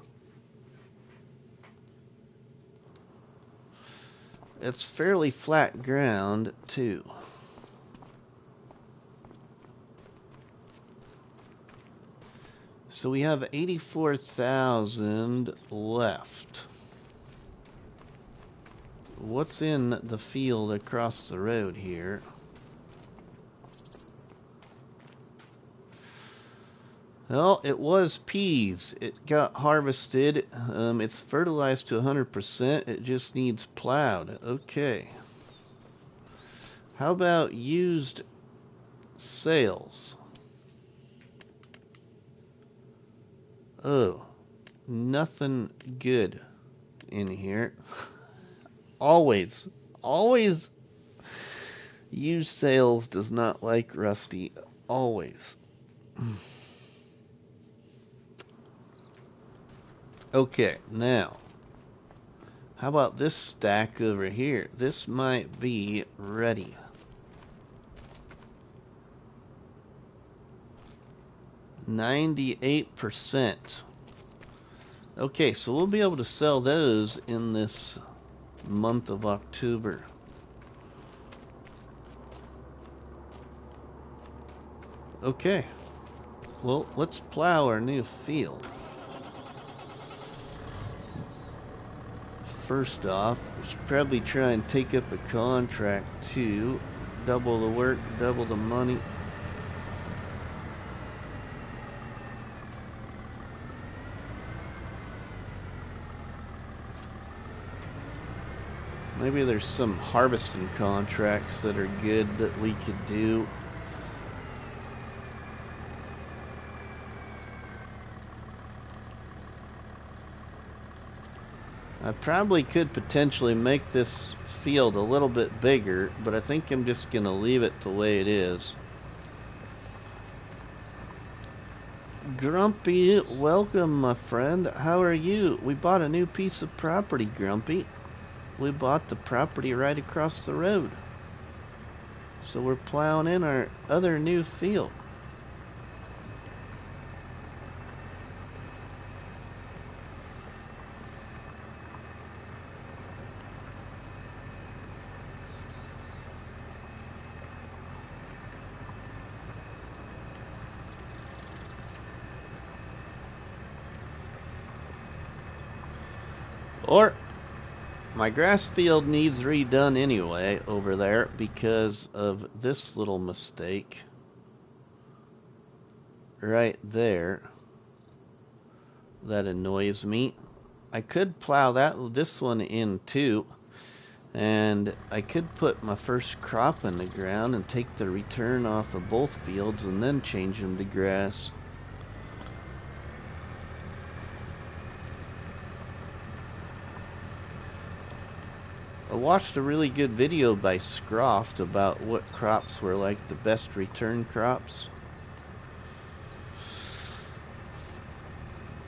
It's fairly flat ground, too. So we have 84,000 left. What's in the field across the road here? Well, it was peas. It got harvested. It's fertilized to 100%. It just needs plowed. Okay. How about used sales? Oh, nothing good in here. Always Always, used sales does not like Rusty. Always. Okay, now, how about this stack over here? This might be ready. $98%. Okay, so we'll be able to sell those in this month of October. Okay, well, let's plow our new field. First off, we should probably try and take up a contract too. Double the work, double the money. Maybe there's some harvesting contracts that are good that we could do. I probably could potentially make this field a little bit bigger, but I think I'm just going to leave it the way it is. Grumpy, welcome, my friend. How are you? We bought a new piece of property, Grumpy. We bought the property right across the road. So we're plowing in our other new field. Or my grass field needs redone anyway over there because of this little mistake right there that annoys me. I could plow this one in too, and I could put my first crop in the ground and take the return off of both fields and then change them to grass. I watched a really good video by Scroft about what crops were like the best return crops.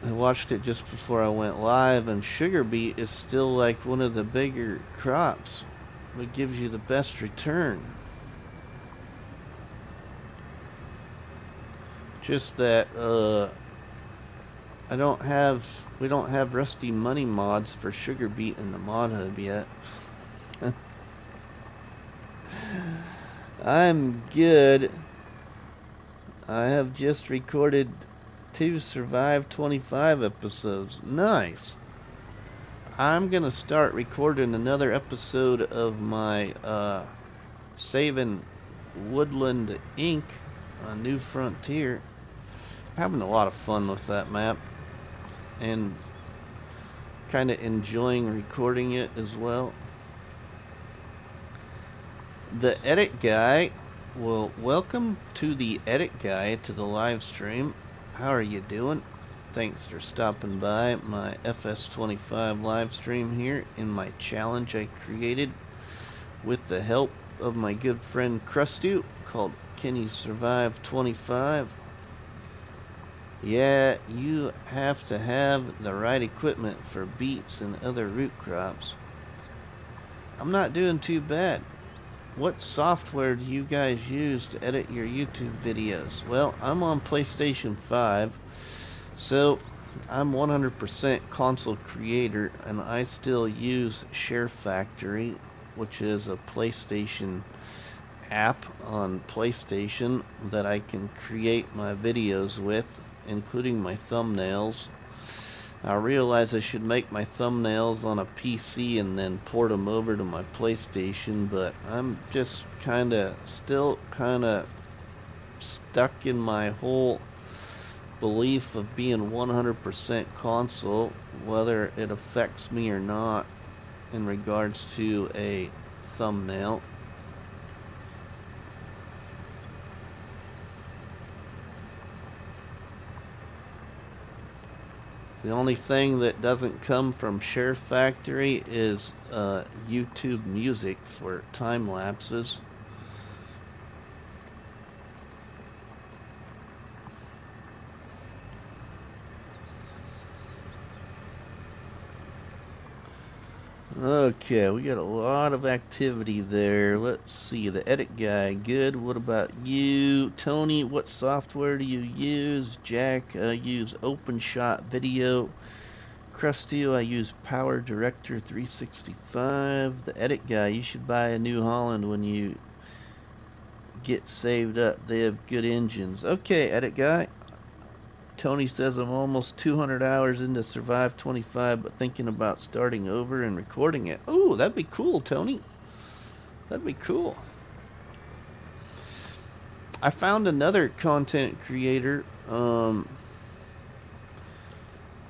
I watched it just before I went live, and sugar beet is still like one of the bigger crops. It gives you the best return. Just that we don't have RustyMoney mods for sugar beet in the mod hub yet. I'm good. I have just recorded 2 Survive 25 episodes. Nice. I'm gonna start recording another episode of my Saving Woodland Inc. on New Frontier. Having a lot of fun with that map and kind of enjoying recording it as well. The Edit Guy, well, welcome to the Edit Guy to the live stream. How are you doing? Thanks for stopping by my FS25 live stream here in my challenge I created with the help of my good friend Krusty called Can You Survive 25? Yeah, you have to have the right equipment for beets and other root crops. I'm not doing too bad. What software do you guys use to edit your YouTube videos? Well, I'm on PlayStation 5, so I'm 100% console creator, and I still use Share Factory, which is a PlayStation app on PlayStation that I can create my videos with, including my thumbnails. I realized I should make my thumbnails on a PC and then port them over to my PlayStation, but I'm just still kind of stuck in my whole belief of being 100% console, whether it affects me or not in regards to a thumbnail. The only thing that doesn't come from Share Factory is YouTube Music for time lapses. Okay, we got a lot of activity there. Let's see, the edit guy, good. What about you? Tony, what software do you use? Jack, I use OpenShot Video. Krusty, I use Power Director 365. The edit guy, you should buy a New Holland when you get saved up. They have good engines. Okay, edit guy. Tony says I'm almost 200 hours into Survive 25, but thinking about starting over and recording it. Oh, that'd be cool, Tony. That'd be cool. I found another content creator on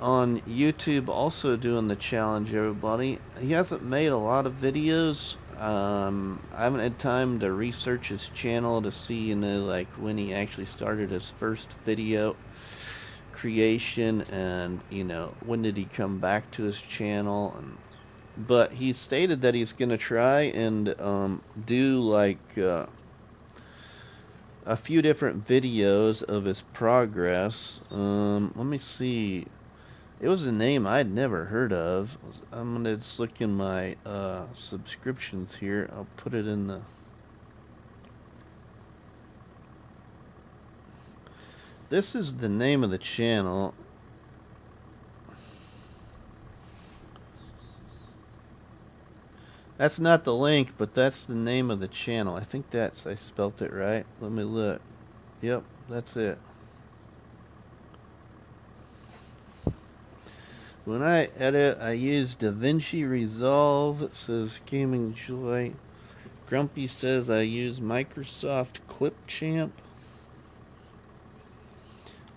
YouTube also doing the challenge, everybody. He hasn't made a lot of videos. I haven't had time to research his channel to see, you know, like when he actually started his first video creation, and you know, when did he come back to his channel. But he stated that he's gonna try and do like a few different videos of his progress. Let me see, it was a name I'd never heard of. I'm gonna just look in my subscriptions here. I'll put it in the... This is the name of the channel. That's not the link, but that's the name of the channel. I think I spelt it right. Let me look. Yep, that's it. When I edit, I use DaVinci Resolve. It says Gaming Joy. Grumpy says I use Microsoft Clipchamp.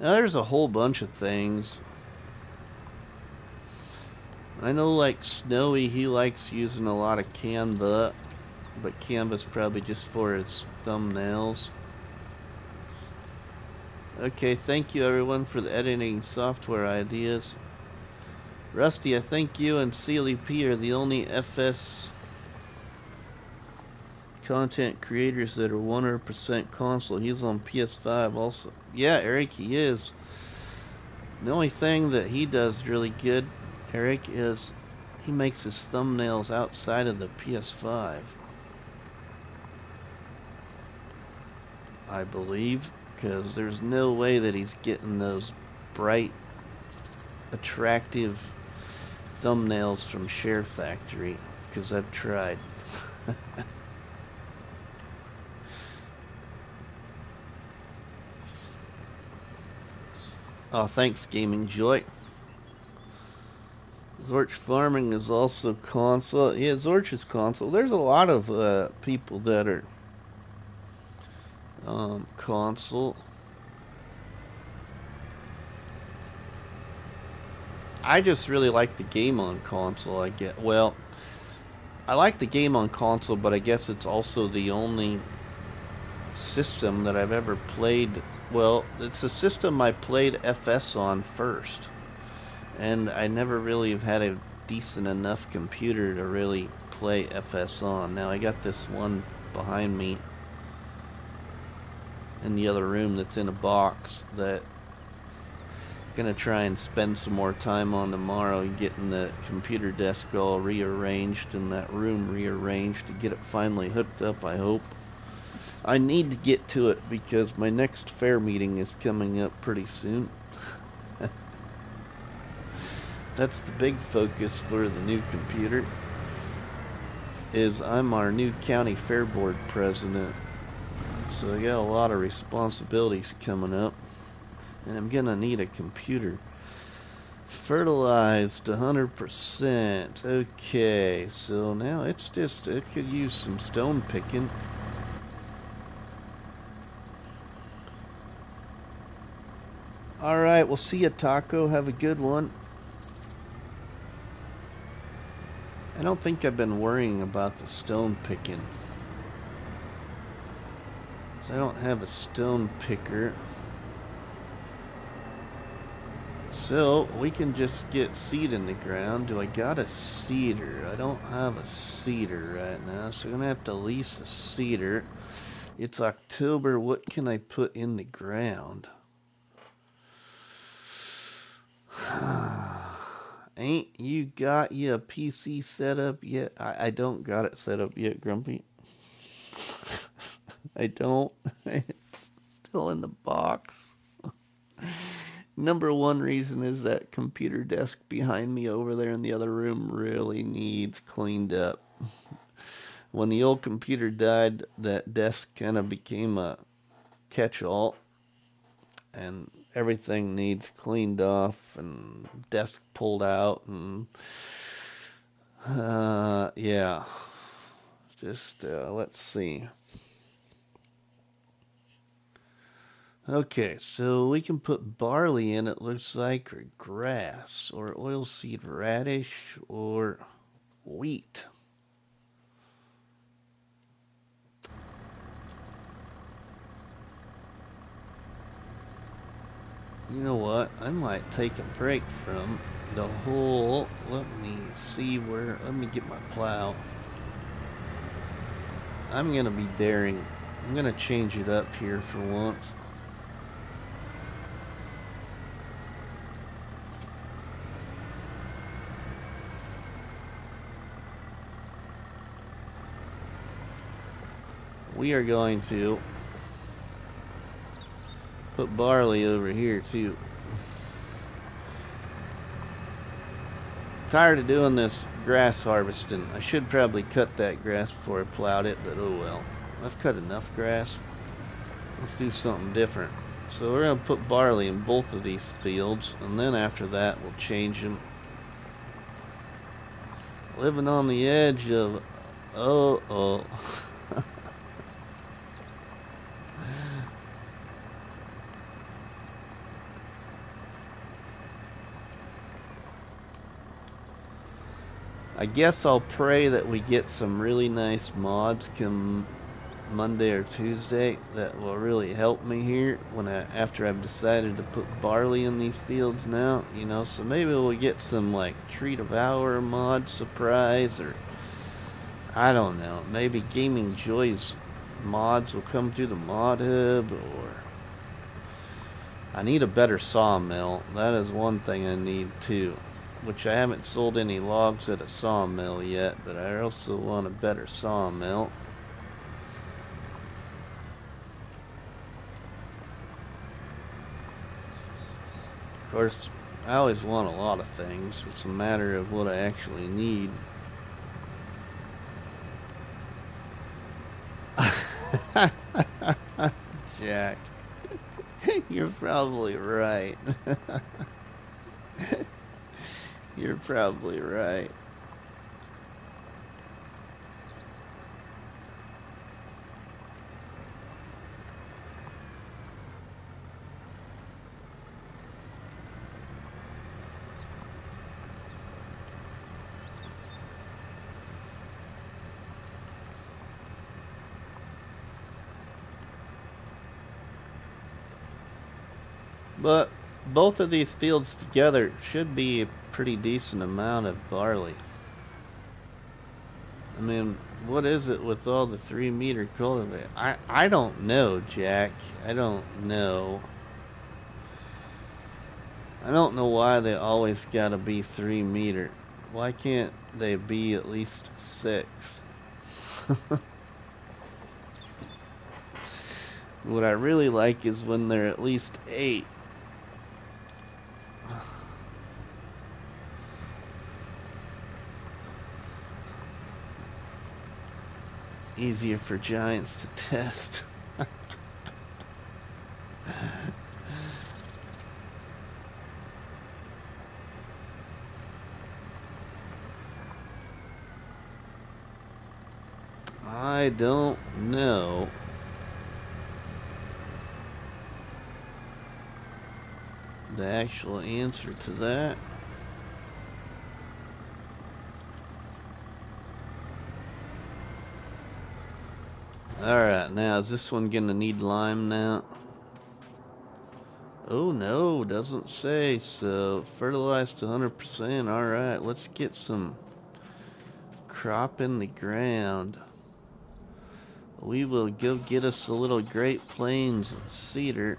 Now there's a whole bunch of things. I know like Snowy, he likes using a lot of Canva, but Canva's probably just for his thumbnails. Okay, thank you everyone for the editing software ideas. Rusty, I think you and Sealy P are the only FS content creators that are 100% console. He's on PS5 also. Yeah, Eric, he is. The only thing that he does really good, Eric, is he makes his thumbnails outside of the PS5. I believe, because there's no way that he's getting those bright, attractive thumbnails from Share Factory, because I've tried. Oh, thanks, Gaming Joy. Zorch Farming is also console. Yeah, Zorch is console. There's a lot of people that are console. I just really like the game on console. Well, I like the game on console, but I guess it's also the only system that I've ever played. Well, it's the system I played FS on first, and I never really have had a decent enough computer to really play FS on. Now I got this one behind me in the other room that's in a box that I'm gonna try and spend some more time on tomorrow, getting the computer desk all rearranged and that room rearranged to get it finally hooked up, I hope. I need to get to it because my next fair meeting is coming up pretty soon. That's the big focus for the new computer, is I'm our new county fair board president. So I got a lot of responsibilities coming up, and I'm gonna need a computer. Fertilized 100%. Okay, so now it's just, it could use some stone picking. Alright, we'll see you, Taco. Have a good one. I don't think I've been worrying about the stone picking, I don't have a stone picker. So we can just get seed in the ground. Do I got a seeder? I don't have a seeder right now, so I'm gonna have to lease a seeder. It's October. What can I put in the ground? Ain't you got you a PC set up yet? I don't got it set up yet, Grumpy. I don't. It's still in the box. Number one reason is that computer desk behind me over there in the other room really needs cleaned up. When the old computer died, that desk kind of became a catch-all, and everything needs cleaned off and desk pulled out, and yeah. Just let's see. Okay, so we can put barley in, it looks like, or grass, or oilseed radish, or wheat. You know what? I might take a break from the whole. Let me see where. Let me get my plow. I'm gonna be daring. I'm gonna change it up here for once. We are going to put barley over here too. Tired of doing this grass harvesting. I should probably cut that grass before I plowed it, but oh well. I've cut enough grass. Let's do something different. So we're going to put barley in both of these fields, and then after that we'll change them. Living on the edge of... oh. I guess I'll pray that we get some really nice mods come Monday or Tuesday that will really help me here after I've decided to put barley in these fields now, you know. So maybe we'll get some like Tree Devour mod surprise, or I don't know, maybe Gaming Joy's mods will come through the mod hub, or I need a better sawmill. That is one thing I need too, which I haven't sold any logs at a sawmill yet, but I also want a better sawmill. Of course, I always want a lot of things. It's a matter of what I actually need. Jack, you're probably right. You're probably right. But both of these fields together should be a pretty decent amount of barley. I mean, what is it with all the 3-meter cultivator? I don't know, Jack. I don't know. I don't know why they always gotta be 3-meter. Why can't they be at least 6? What I really like is when they're at least 8. Easier for giants to test. I don't know. The actual answer to that. Alright, now is this one gonna need lime now? Oh no, doesn't say. So fertilized to 100%. Alright, let's get some crop in the ground. We will go get us a little Great Plains cedar.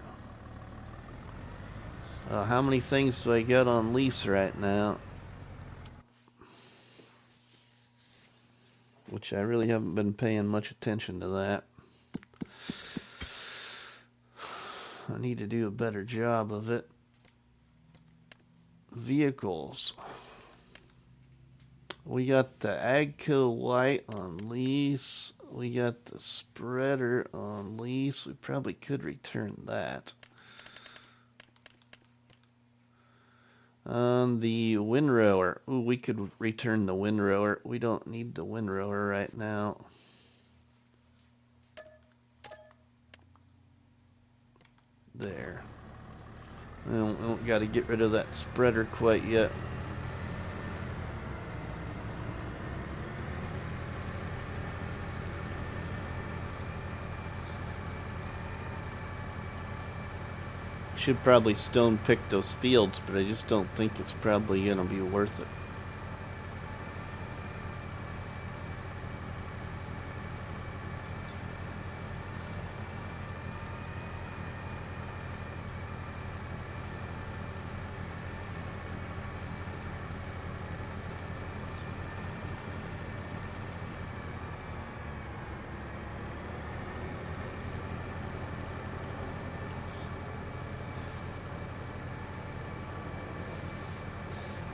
How many things do I got on lease right now? Which I really haven't been paying much attention to that. I need to do a better job of it. Vehicles. We got the Agco White on lease. We got the spreader on lease. We probably could return that. On the windrower. Ooh, we could return the windrower. We don't need the windrower right now. There. We don't got to get rid of that spreader quite yet. Should probably stone pick those fields, but I just don't think it's probably gonna be worth it.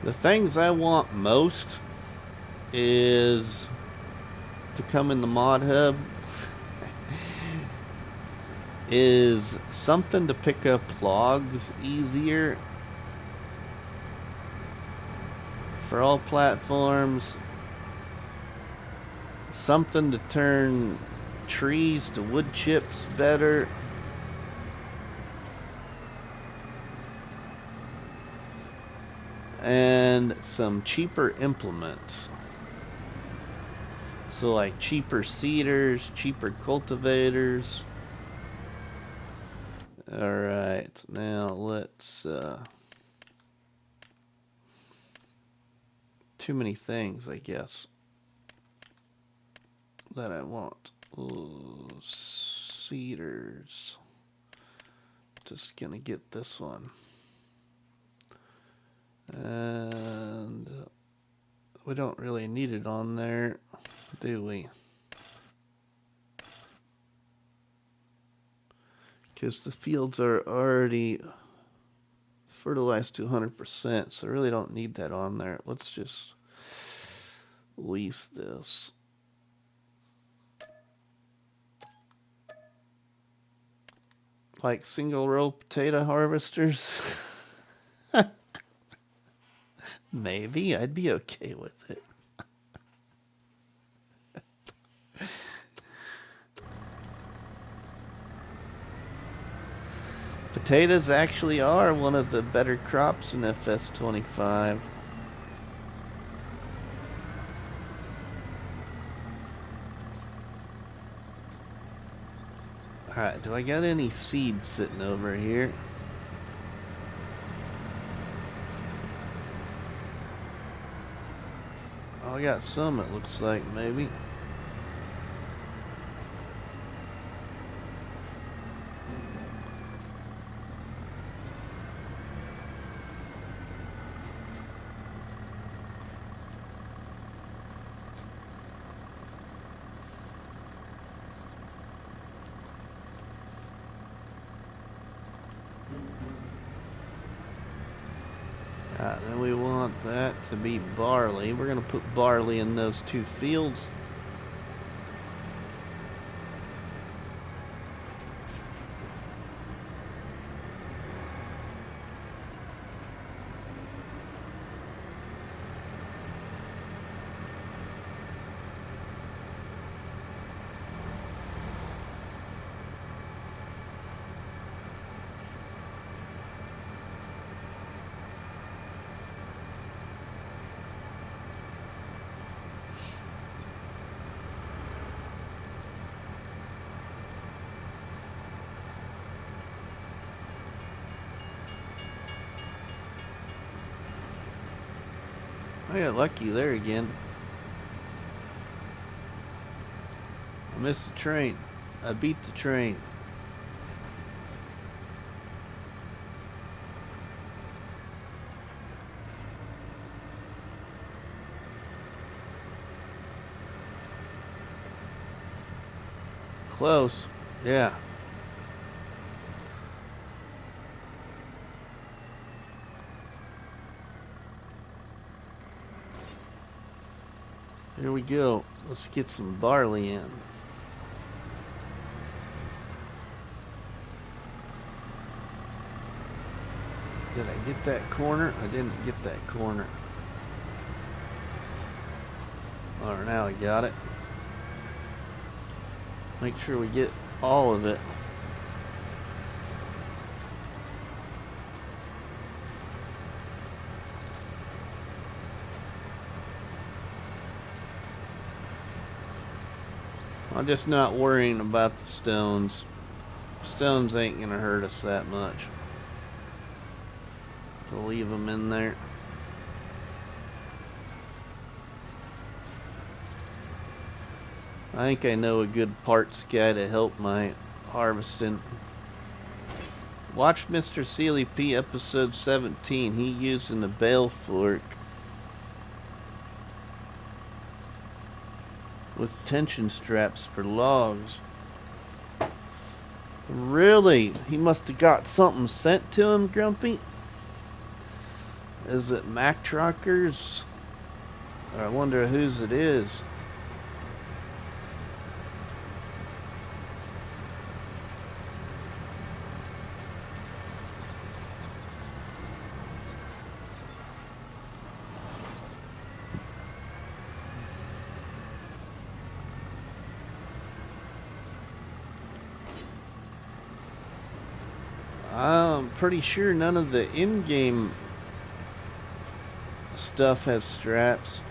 The things I want most is to come in the mod hub is something to pick up logs easier for all platforms, something to turn trees to wood chips better, and some cheaper implements. So like cheaper seeders, cheaper cultivators. Alright, now let's too many things, I guess, that I want. Ooh, seeders. Just gonna get this one. And we don't really need it on there, do we? Because the fields are already fertilized to 100%, so I really don't need that on there. Let's just lease this. Like single row potato harvesters? Maybe, I'd be okay with it. Potatoes actually are one of the better crops in FS25. Alright, do I got any seeds sitting over here? Oh, I got some, it looks like, maybe. Then we want that to be barley. We're going to put barley in those two fields. I got lucky there again. I missed the train. I beat the train. Close. Yeah. Here we go. Let's get some barley in. Did I get that corner? I didn't get that corner. Alright, now I got it. Make sure we get all of it. I'm just not worrying about the stones. Stones ain't gonna hurt us that much. So leave them in there. I think I know a good parts guy to help my harvesting. Watch Mr. Sealy P episode 17. He using the bale fork with tension straps for logs. Really? He must have got something sent to him, Grumpy? Is it Mack Truckers? Or I wonder whose it is. I'm pretty sure none of the in-game stuff has straps.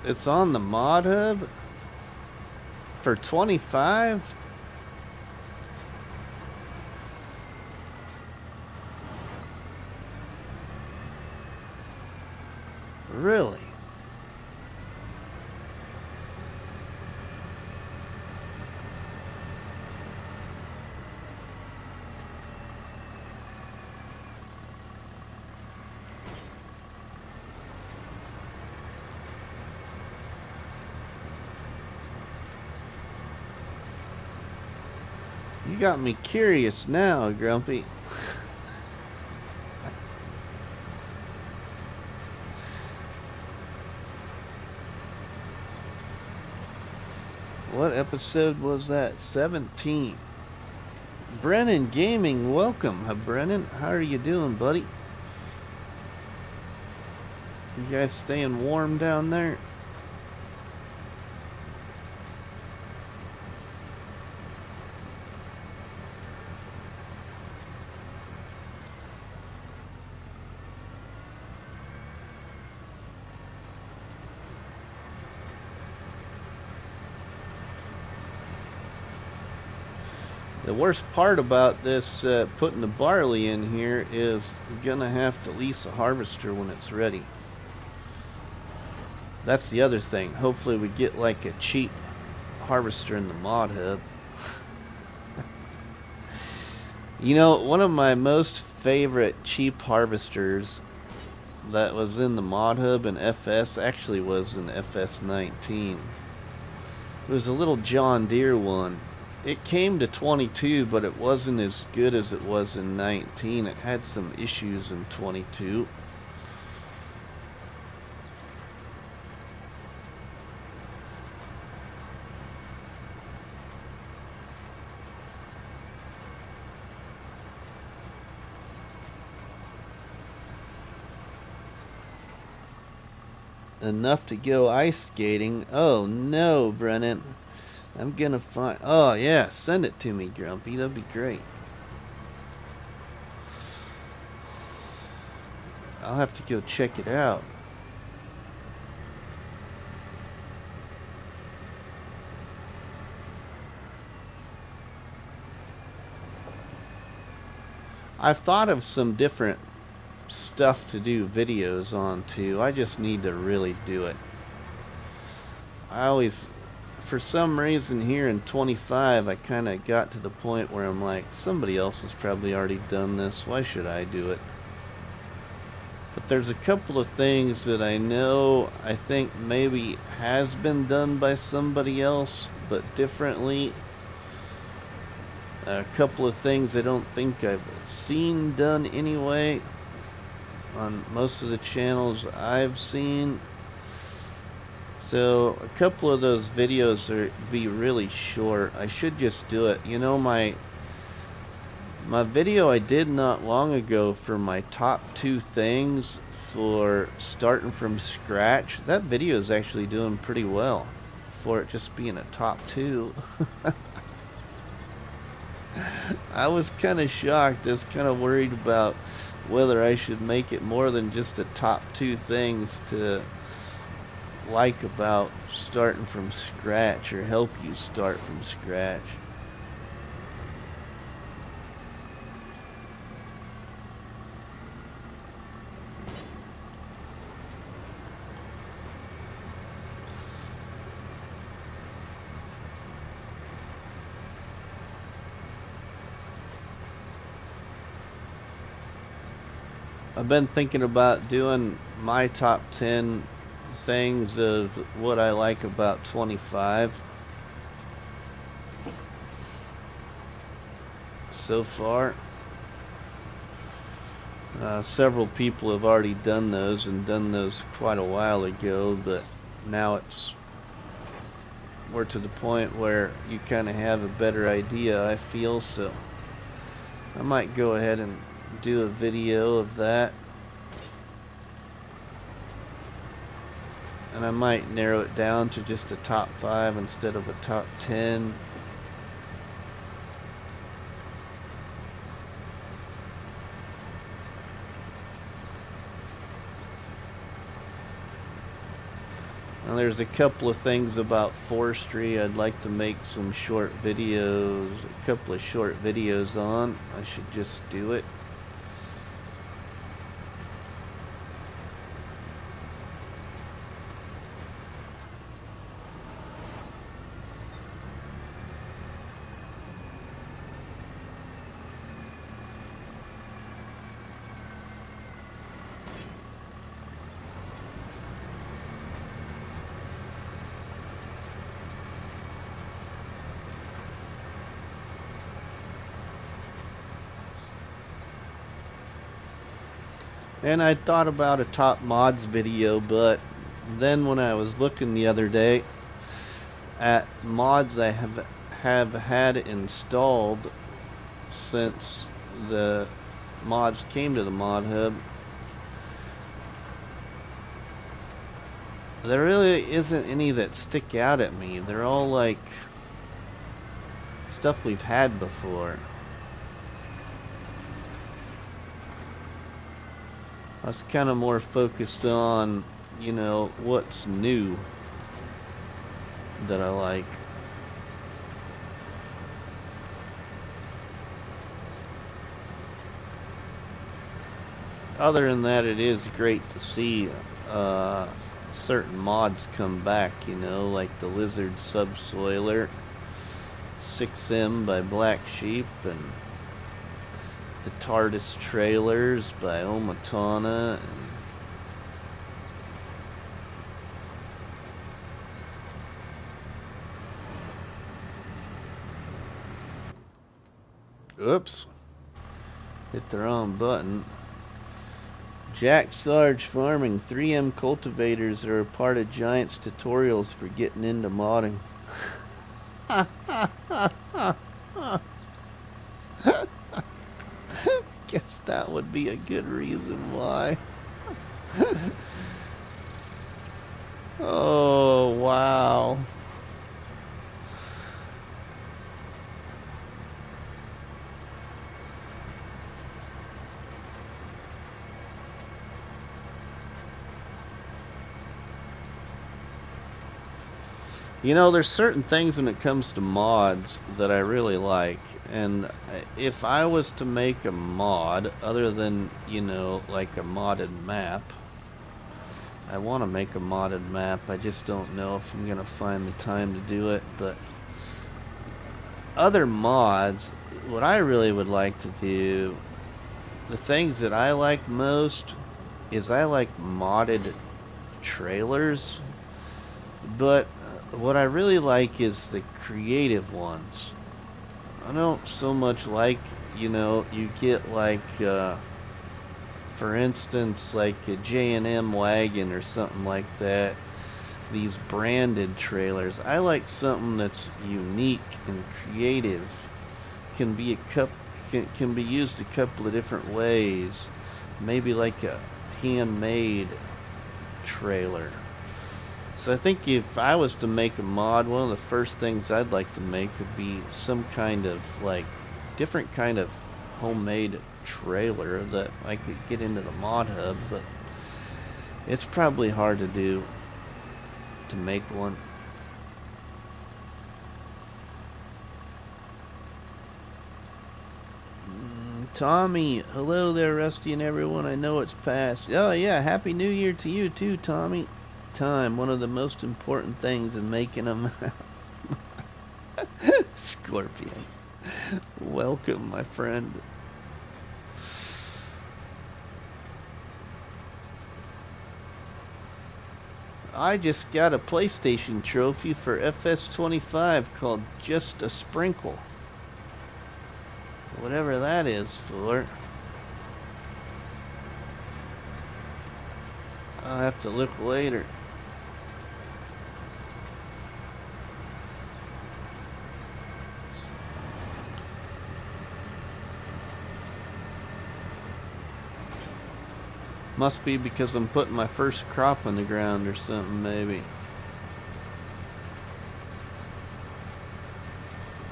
It's on the mod hub for 25? Really? You got me curious now, Grumpy. What episode was that? 17. Brennan Gaming, welcome. Brennan, how are you doing, buddy? You guys staying warm down there? The worst part about this putting the barley in here is you're gonna have to lease a harvester when it's ready. That's the other thing. Hopefully we get like a cheap harvester in the mod hub. You know, one of my most favorite cheap harvesters that was in the mod hub in FS actually was in FS19. It was a little John Deere one. It came to 22, but it wasn't as good as it was in 19. It had some issues in 22. Enough to go ice skating. Oh no, Brennan. I'm gonna find... Oh yeah, send it to me, Grumpy. That'd be great. I'll have to go check it out. I've thought of some different stuff to do videos on too. I just need to really do it. I always, for some reason here in 25, I kind of got to the point where I'm like, somebody else has probably already done this. Why should I do it? But there's a couple of things that I know I think maybe has been done by somebody else, but differently. A couple of things I don't think I've seen done anyway on most of the channels I've seen. So a couple of those videos are be really short. I should just do it. You know, my video I did not long ago for my top 2 things for starting from scratch, that video is actually doing pretty well for it just being a top 2. I was kind of shocked. I was kind of worried about whether I should make it more than just the top 2 things to like about starting from scratch or help you start from scratch. I've been thinking about doing my top 10 things of what I like about 25 so far. Several people have already done those and done those quite a while ago, but now we're to the point where you kind of have a better idea, I feel, so I might go ahead and do a video of that. And I might narrow it down to just a top 5 instead of a top 10. Now there's a couple of things about forestry I'd like to make some short videos, a couple of short videos on. I should just do it. And I thought about a top mods video, but then when I was looking the other day at mods I have had installed since the mods came to the mod hub, there really isn't any that stick out at me. They're all like stuff we've had before. I was kind of more focused on, you know, what's new that I like. Other than that, it is great to see certain mods come back, you know, like the Lizard Subsoiler, 6M by Black Sheep, and the TARDIS trailers by Omatana. Oops, hit the wrong button. Jack Sarge Farming, 3M cultivators are a part of Giant's tutorials for getting into modding. Guess that would be a good reason why. Oh, wow. You know, there's certain things when it comes to mods that I really like. And if I was to make a mod, other than, you know, like a modded map, I want to make a modded map. I just don't know if I'm going to find the time to do it. But other mods, what I really would like to do, the things that I like most is I like modded trailers, but what I really like is the creative ones. I don't so much like, you know, you get like, for instance, like a J&M wagon or something like that. These branded trailers. I like something that's unique and creative. Can be can be used a couple of different ways. Maybe like a handmade trailer. So I think if I was to make a mod, one of the first things I'd like to make would be some kind of like different kind of homemade trailer that I could get into the mod hub, but it's probably hard to do to make one. Tommy, hello there, Rusty and everyone. I know it's past. Oh yeah, Happy New Year to you too, Tommy. Time, one of the most important things in making them. Scorpion. Welcome, my friend. I just got a PlayStation trophy for FS25 called Just a Sprinkle. Whatever that is for. I'll have to look later. Must be because I'm putting my first crop in the ground or something, maybe.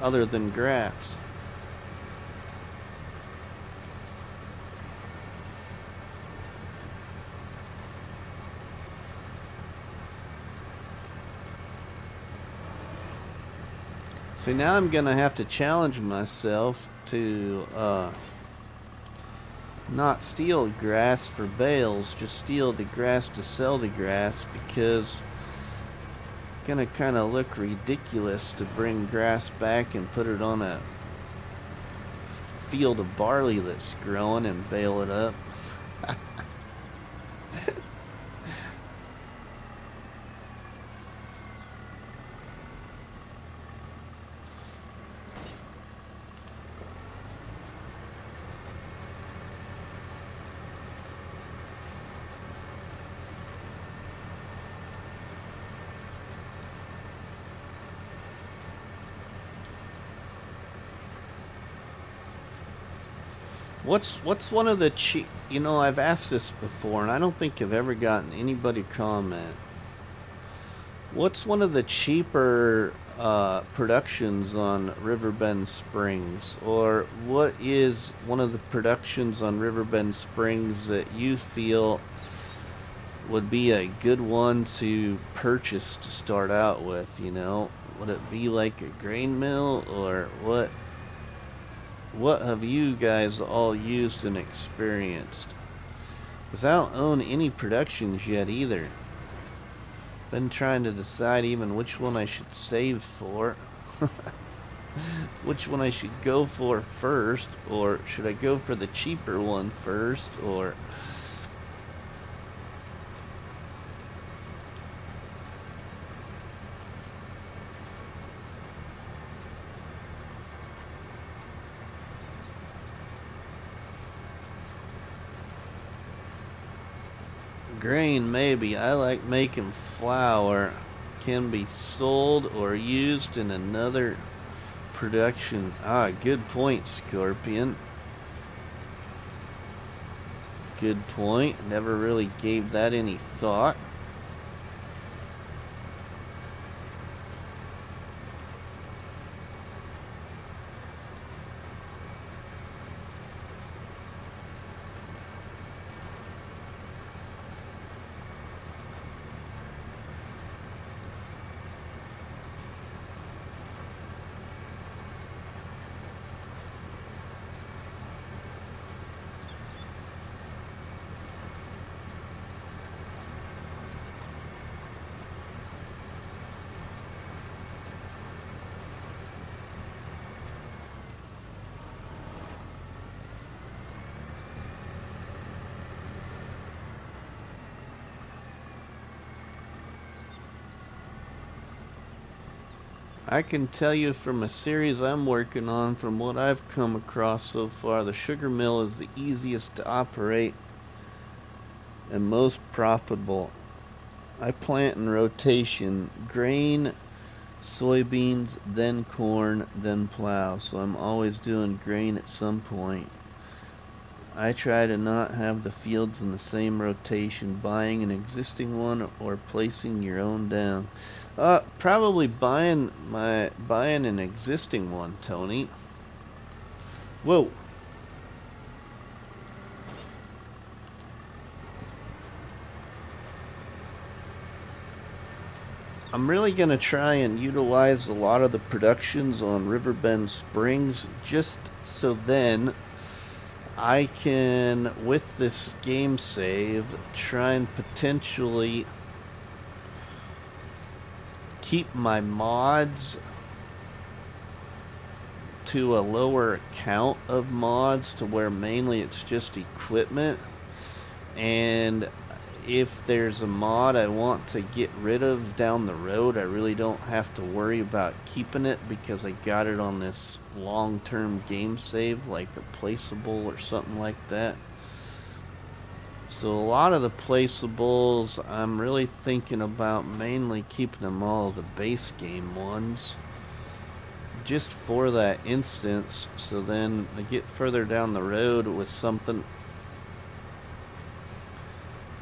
Other than grass. See, now I'm gonna have to challenge myself to not steal grass for bales, just steal the grass to sell the grass, because it's gonna kind of look ridiculous to bring grass back and put it on a field of barley that's growing and bale it up. What's one of the cheap, you know, I've asked this before and I don't think I've ever gotten anybody comment. What's one of the cheaper productions on Riverbend Springs? Or what is one of the productions on Riverbend Springs that you feel would be a good one to purchase to start out with, you know? Would it be like a grain mill, or what? What have you guys all used and experienced? Because I don't own any productions yet either. Been trying to decide even which one I should save for. Which one I should go for first, or should I go for the cheaper one first, or... Grain, maybe. I like making flour. Can be sold or used in another production. Ah, good point, Scorpion. Good point. Never really gave that any thought. I can tell you from a series I'm working on, from what I've come across so far, the sugar mill is the easiest to operate and most profitable. I plant in rotation: grain, soybeans, then corn, then plow. So I'm always doing grain at some point. I try to not have the fields in the same rotation, buying an existing one or placing your own down. Probably buying an existing one, Tony. Whoa. I'm really going to try and utilize a lot of the productions on Riverbend Springs just so then I can, with this game save, try and potentially keep my mods to a lower count of mods, to where mainly it's just equipment. And if there's a mod I want to get rid of down the road, I really don't have to worry about keeping it because I got it on this long-term game save, like a placeable or something like that. So a lot of the placeables, I'm really thinking about mainly keeping them all the base game ones, just for that instance. So then I get further down the road with something,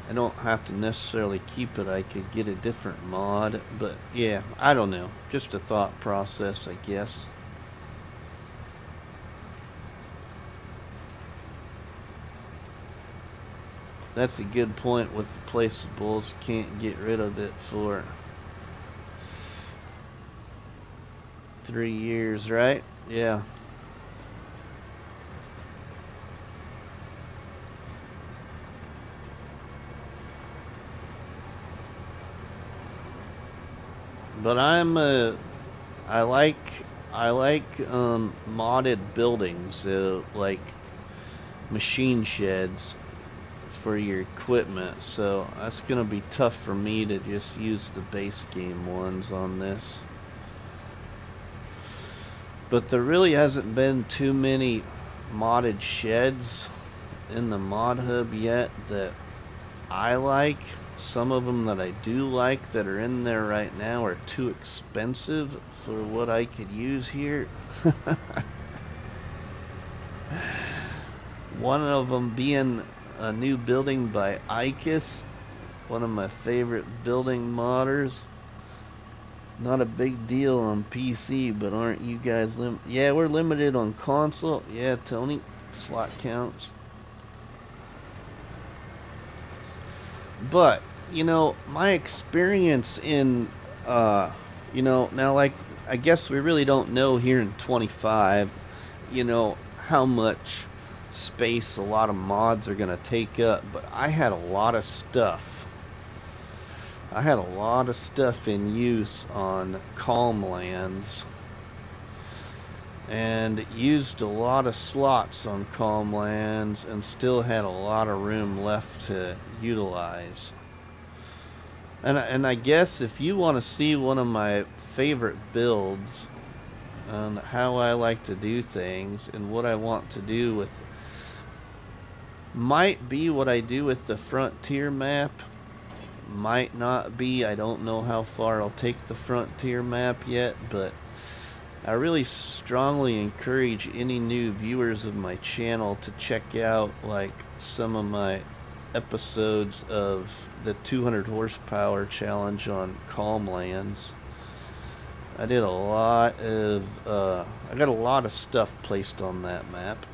I don't have to necessarily keep it. I could get a different mod. But yeah, I don't know. Just a thought process, I guess. That's a good point with the placeables. Can't get rid of it for 3 years, right? Yeah. But I like modded buildings, like machine sheds for your equipment. So that's gonna be tough for me to just use the base game ones on this. But there really hasn't been too many modded sheds in the mod hub yet that I like. Some of them that I do like that are in there right now are too expensive for what I could use here. One of them being a new building by Icus, one of my favorite building modders. Not a big deal on PC, but aren't you guys yeah, we're limited on console. Yeah, Tony, slot counts. But, you know, my experience in, you know, now, like, I guess we really don't know here in 25, you know, how much space a lot of mods are going to take up. But I had a lot of stuff. I had a lot of stuff in use on Calm Lands. And used a lot of slots on Calm Lands and still had a lot of room left to utilize. And I guess if you want to see one of my favorite builds on how I like to do things and what I want to do with, might be what I do with the Frontier map, might not be. I don't know how far I'll take the Frontier map yet, but I really strongly encourage any new viewers of my channel to check out like some of my episodes of the 200 horsepower challenge on Calm Lands. I did a lot of I got a lot of stuff placed on that map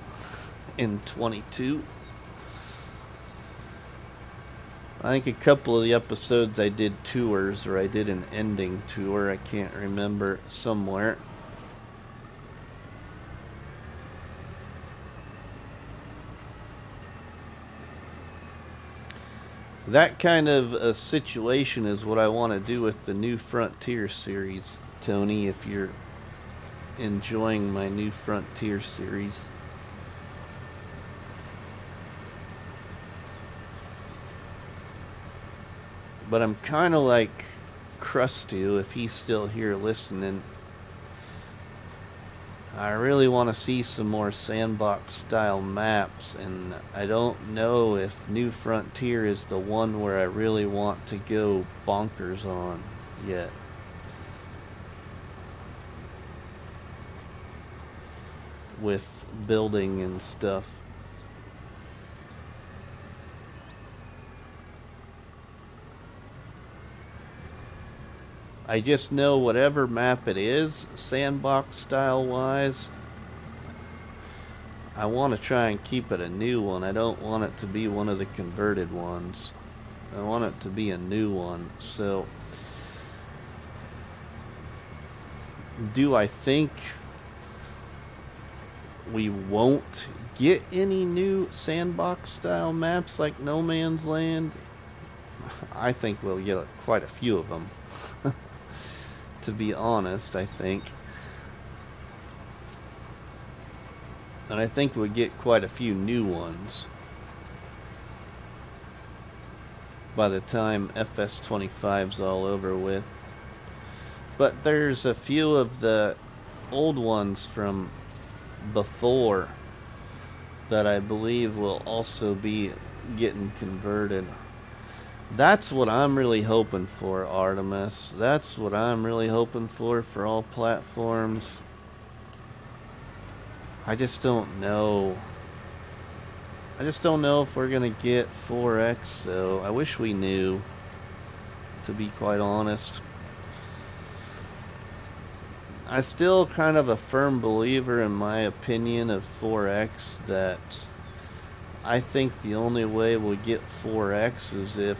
in 22. I think a couple of the episodes I did tours, or I did an ending tour, I can't remember, somewhere. That kind of a situation is what I want to do with the new Frontier series, Tony, if you're enjoying my new Frontier series. But I'm kind of like Krusty, if he's still here listening. I really want to see some more sandbox style maps, and I don't know if New Frontier is the one where I really want to go bonkers on yet. With building and stuff. I just know whatever map it is, sandbox style wise, I want to try and keep it a new one. I don't want it to be one of the converted ones. I want it to be a new one. So, do I think we won't get any new sandbox style maps like No Man's Land? I think we'll get quite a few of them. To be honest, I think. And I think we'll get quite a few new ones by the time FS25's all over with. But there's a few of the old ones from before that I believe will also be getting converted. That's what I'm really hoping for, Artemis. That's what I'm really hoping for all platforms. I just don't know. I just don't know if we're gonna get 4X, though. I wish we knew, to be quite honest. I'm still kind of a firm believer, in my opinion, of 4X, that I think the only way we'll get 4X is if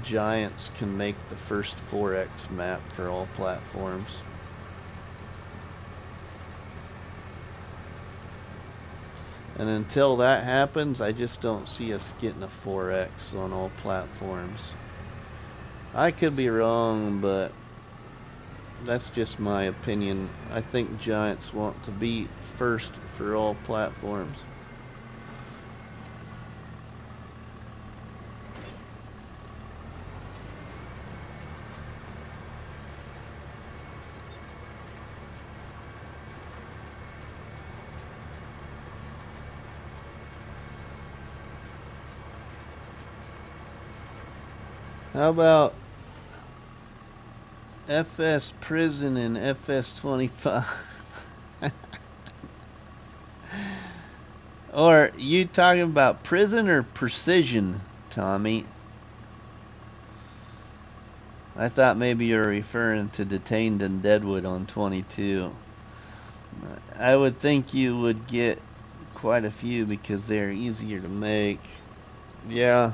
Giants can make the first 4X map for all platforms. And until that happens, I just don't see us getting a 4X on all platforms. I could be wrong, but that's just my opinion. I think Giants want to be first for all platforms. How about FS Prison and FS25? Or you talking about prison or precision, Tommy? I thought maybe you were referring to Detained in Deadwood on 22. I would think you would get quite a few because they're easier to make. Yeah,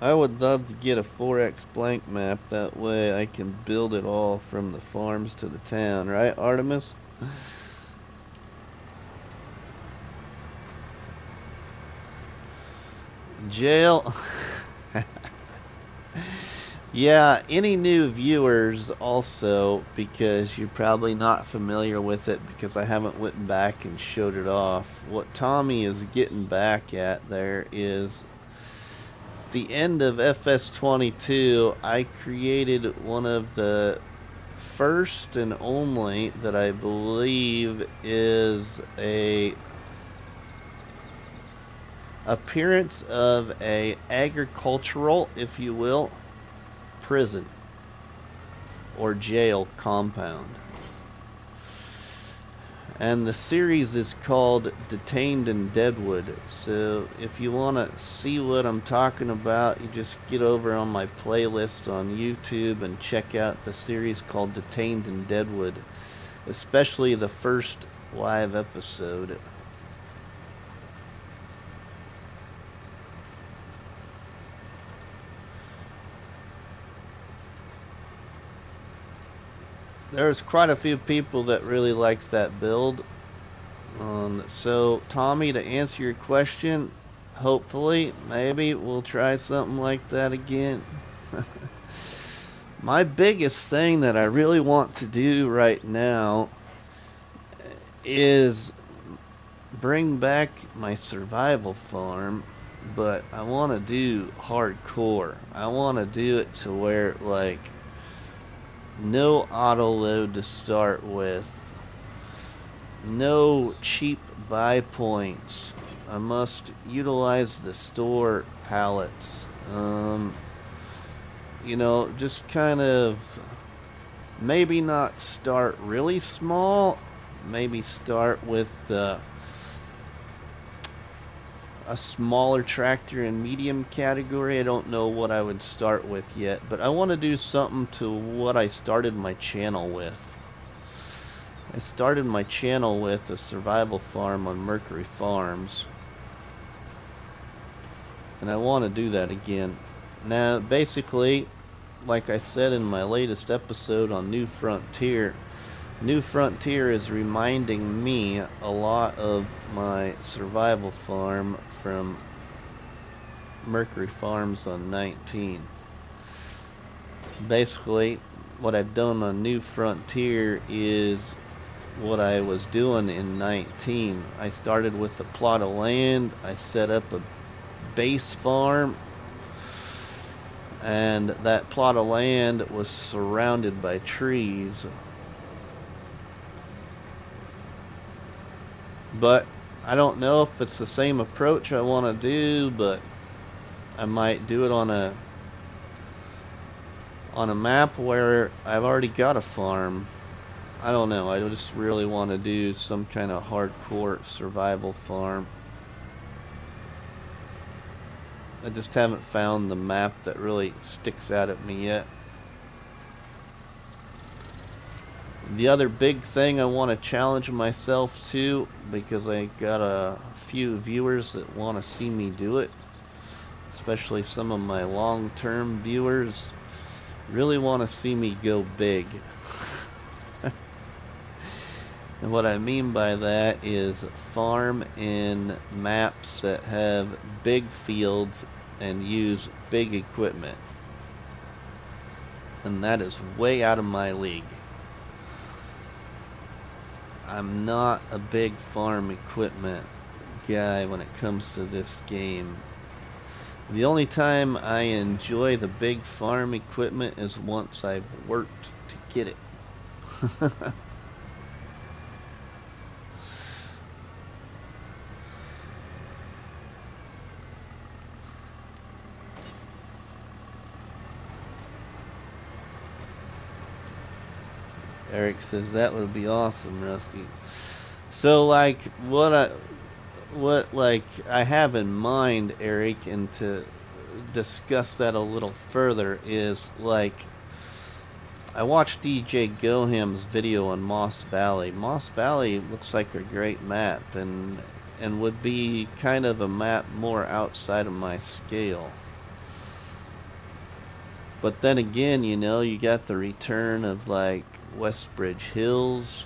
I would love to get a 4X blank map. That way I can build it all from the farms to the town, right, Artemis? Jail. Yeah, any new viewers also, because you're probably not familiar with it because I haven't went back and showed it off. What Tommy is getting back at there is the end of FS22, I created one of the first and only that I believe is a appearance of a agricultural, if you will, prison or jail compound. And the series is called Detained in Deadwood. So if you want to see what I'm talking about, you just get over on my playlist on YouTube and check out the series called Detained in Deadwood, especially the first live episode. There's quite a few people that really likes that build. So Tommy, to answer your question, hopefully, maybe we'll try something like that again. My biggest thing that I really want to do right now is bring back my survival farm, but I want to do hardcore. I want to do it to where, like, no auto load to start with. No cheap buy points. I must utilize the store pallets. You know, just kind of maybe not start really small. Maybe start with a smaller tractor in medium category. I don't know what I would start with yet, but I want to do something to what I started my channel with. I started my channel with a survival farm on Mercury Farms, and I want to do that again. Now, basically, like I said in my latest episode on New Frontier is reminding me a lot of my survival farm from Mercury Farms on 19. Basically, what I've done on New Frontier is what I was doing in 19. I started with a plot of land. I set up a base farm, and that plot of land was surrounded by trees. But I don't know if it's the same approach I want to do, but I might do it on a map where I've already got a farm. I don't know. I just really want to do some kind of hardcore survival farm. I just haven't found the map that really sticks out at me yet. The other big thing I want to challenge myself to, because I got a few viewers that want to see me do it, especially some of my long-term viewers, really want to see me go big. And what I mean by that is farm in maps that have big fields and use big equipment. And that is way out of my league. I'm not a big farm equipment guy when it comes to this game. The only time I enjoy the big farm equipment is once I've worked to get it. Eric says that would be awesome, Rusty. So like what I have in mind, Eric, and to discuss that a little further is like I watched DJ Goham's video on Moss Valley. Moss Valley looks like a great map and would be kind of a map more outside of my scale. But then again, you know, you got the return of like Westbridge Hills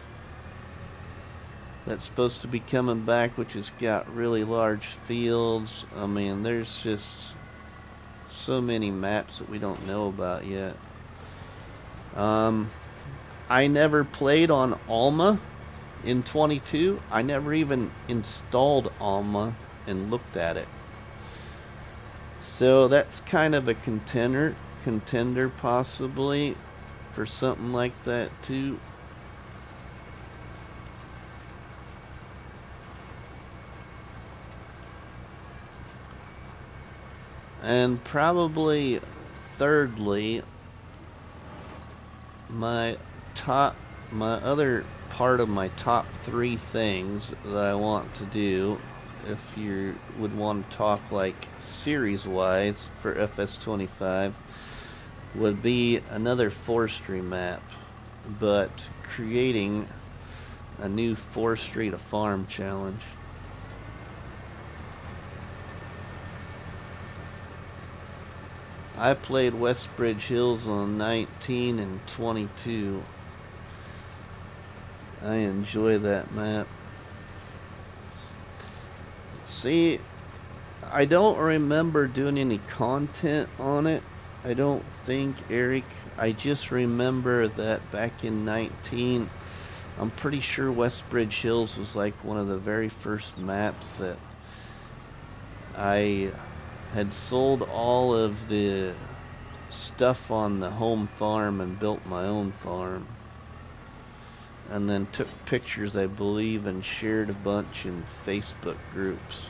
that's supposed to be coming back, which has got really large fields. I mean, there's just so many maps that we don't know about yet. I never played on Alma in 22. I never even installed Alma and looked at it. So that's kind of a contender possibly for something like that too. And probably thirdly, my other part of my top 3 things that I want to do, if you would want to talk like series wise for FS25, would be another forestry map, but creating a new forestry to farm challenge. I played Westbridge Hills on 19 and 22. I enjoy that map. See, I don't remember doing any content on it. I don't think, Eric. I just remember that back in 19, I'm pretty sure Westbridge Hills was like one of the very first maps that I had sold all of the stuff on the home farm and built my own farm. and then took pictures, I believe, and shared a bunch in Facebook groups.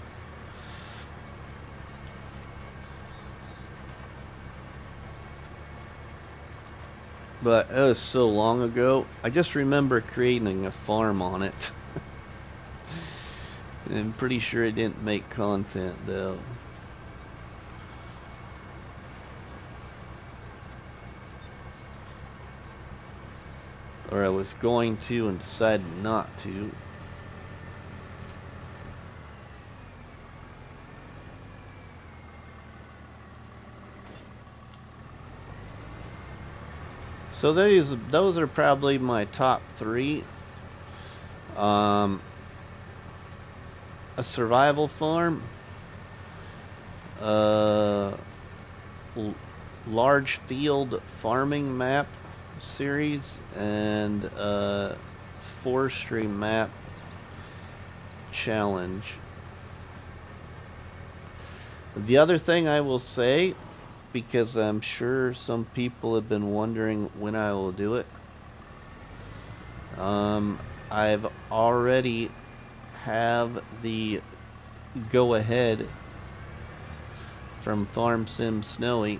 But it was so long ago, I just remember creating a farm on it. I'm pretty sure it didn't make content though. Or I was going to and decided not to. So those are probably my top three. A survival farm, large field farming map series, and forestry map challenge. The other thing I will say, because I'm sure some people have been wondering when I will do it, I've already have the go ahead from Farm Sim Snowy.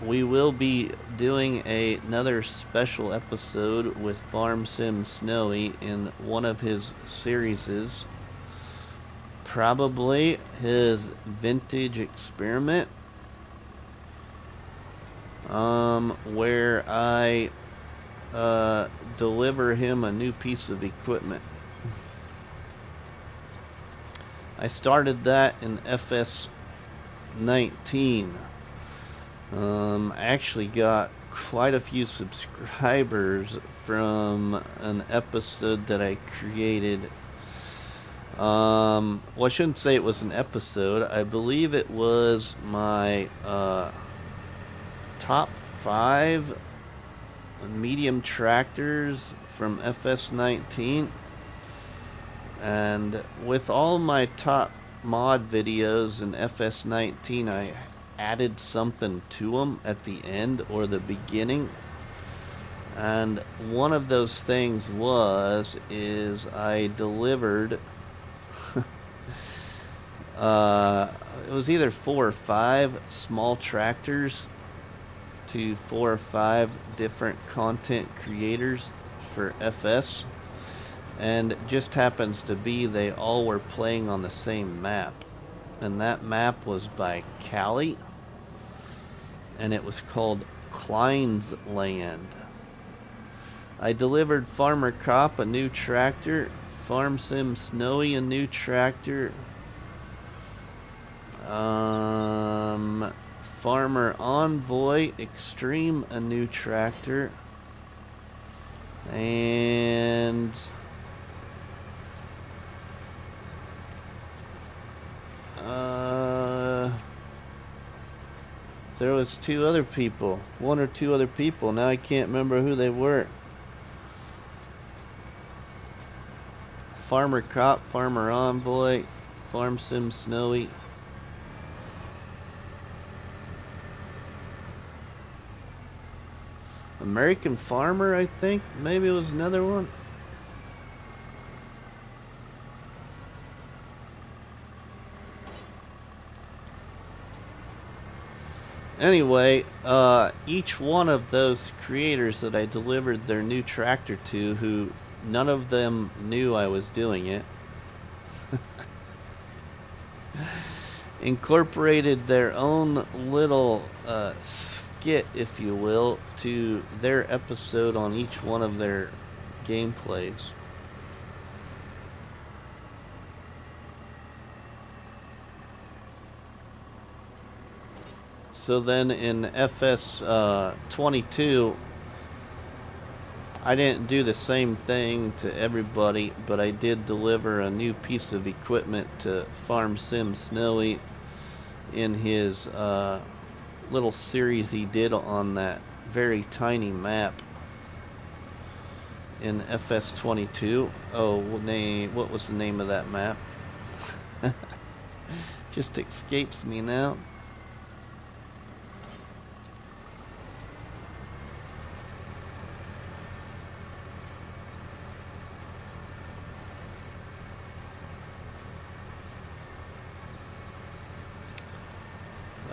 We will be doing another special episode with Farm Sim Snowy in one of his series, probably his vintage experiment, where I deliver him a new piece of equipment. I started that in FS19. I actually got quite a few subscribers from an episode that I created. Well, I shouldn't say it was an episode. I believe it was my top 5 medium tractors from FS19. And with all my top mod videos in FS19, I added something to them at the end or the beginning. And one of those things is I delivered it was either 4 or 5 small tractors to 4 or 5 different content creators for FS, and it just happens to be they all were playing on the same map, and that map was by Cali, and it was called Klein's Land. I delivered Farmer Cop a new tractor, Farm Sim Snowy a new tractor, Farmer Envoy Extreme a new tractor, and there was 2 other people, 1 or 2 other people. Now I can't remember who they were. Farmer Cop, Farmer Envoy, Farm Sim Snowy. American Farmer, I think. Maybe it was another one. Anyway, each one of those creators that I delivered their new tractor to, who none of them knew I was doing it, incorporated their own little skit, if you will, to their episode on each one of their gameplays. So then in FS22, I didn't do the same thing to everybody, but I did deliver a new piece of equipment to Farm Sim Snowy in his little series he did on that very tiny map in FS22. Oh, what was the name of that map? Just escapes me now.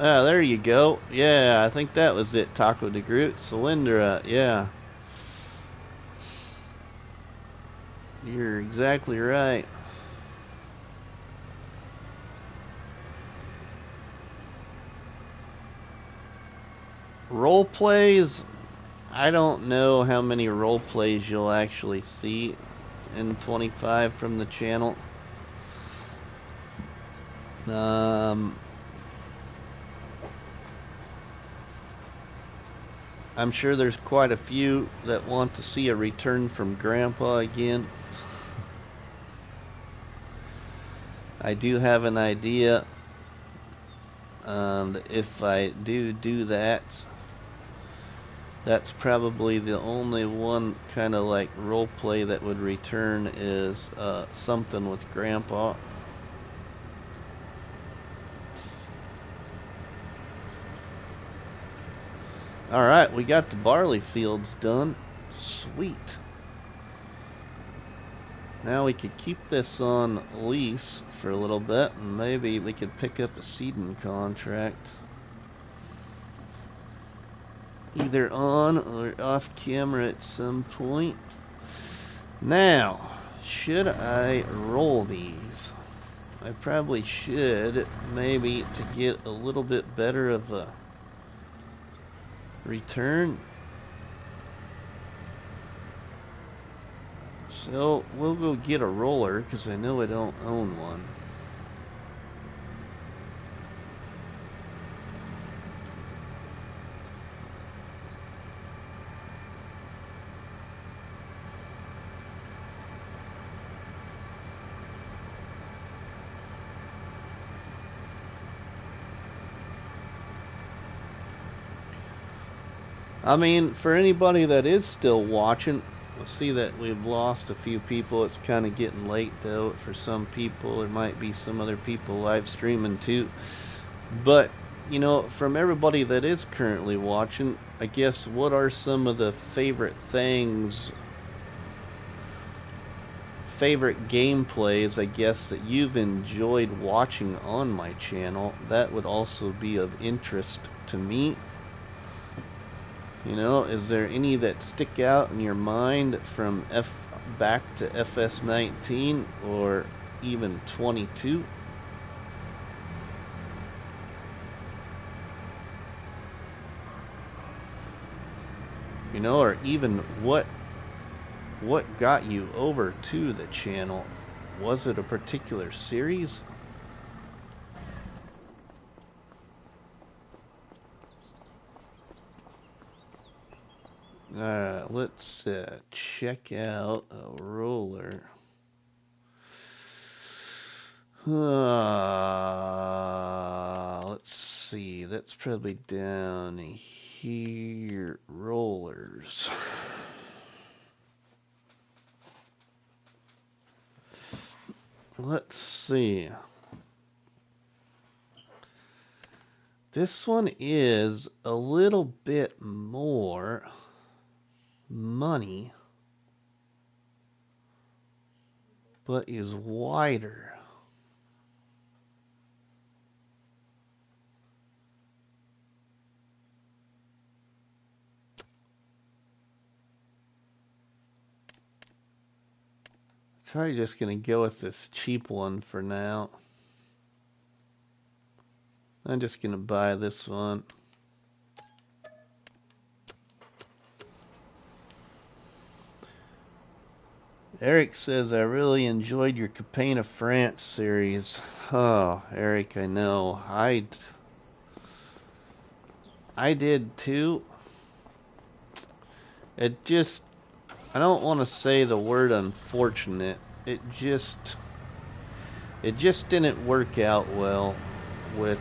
Ah, there you go. Yeah, I think that was it. Taco de Groot, Cylindra. Yeah. You're exactly right. Role plays, I don't know how many role plays you'll actually see in 25 from the channel. I'm sure there's quite a few that want to see a return from Grandpa again. I do have an idea, and if I do that, that's probably the only one kind of like role play that would return is something with Grandpa. Alright, we got the barley fields done. Sweet. Now we could keep this on lease for a little bit, and maybe we could pick up a seeding contract. Either on or off camera at some point. Now, should I roll these? I probably should, maybe to get a little bit better of a return. So we'll go get a roller because I know I don't own one. I mean, for anybody that is still watching, we'll see that we've lost a few people. It's kind of getting late, though, for some people. There might be some other people live streaming, too. But, you know, from everybody that is currently watching, I guess, what are some of the favorite things, favorite gameplays, I guess, that you've enjoyed watching on my channel? That would also be of interest to me. You know, is there any that stick out in your mind from back to FS19 or even 22? You know, or even what got you over to the channel? Was it a particular series? Let's check out a roller. Let's see. That's probably down here. Rollers. Let's see. This one is a little bit more money, but is wider. Probably just gonna go with this cheap one for now. I'm just gonna buy this one. Eric says, I really enjoyed your Campaign of France series. Oh, Eric, I know. I did too. It just, I don't want to say the word unfortunate. It just didn't work out well with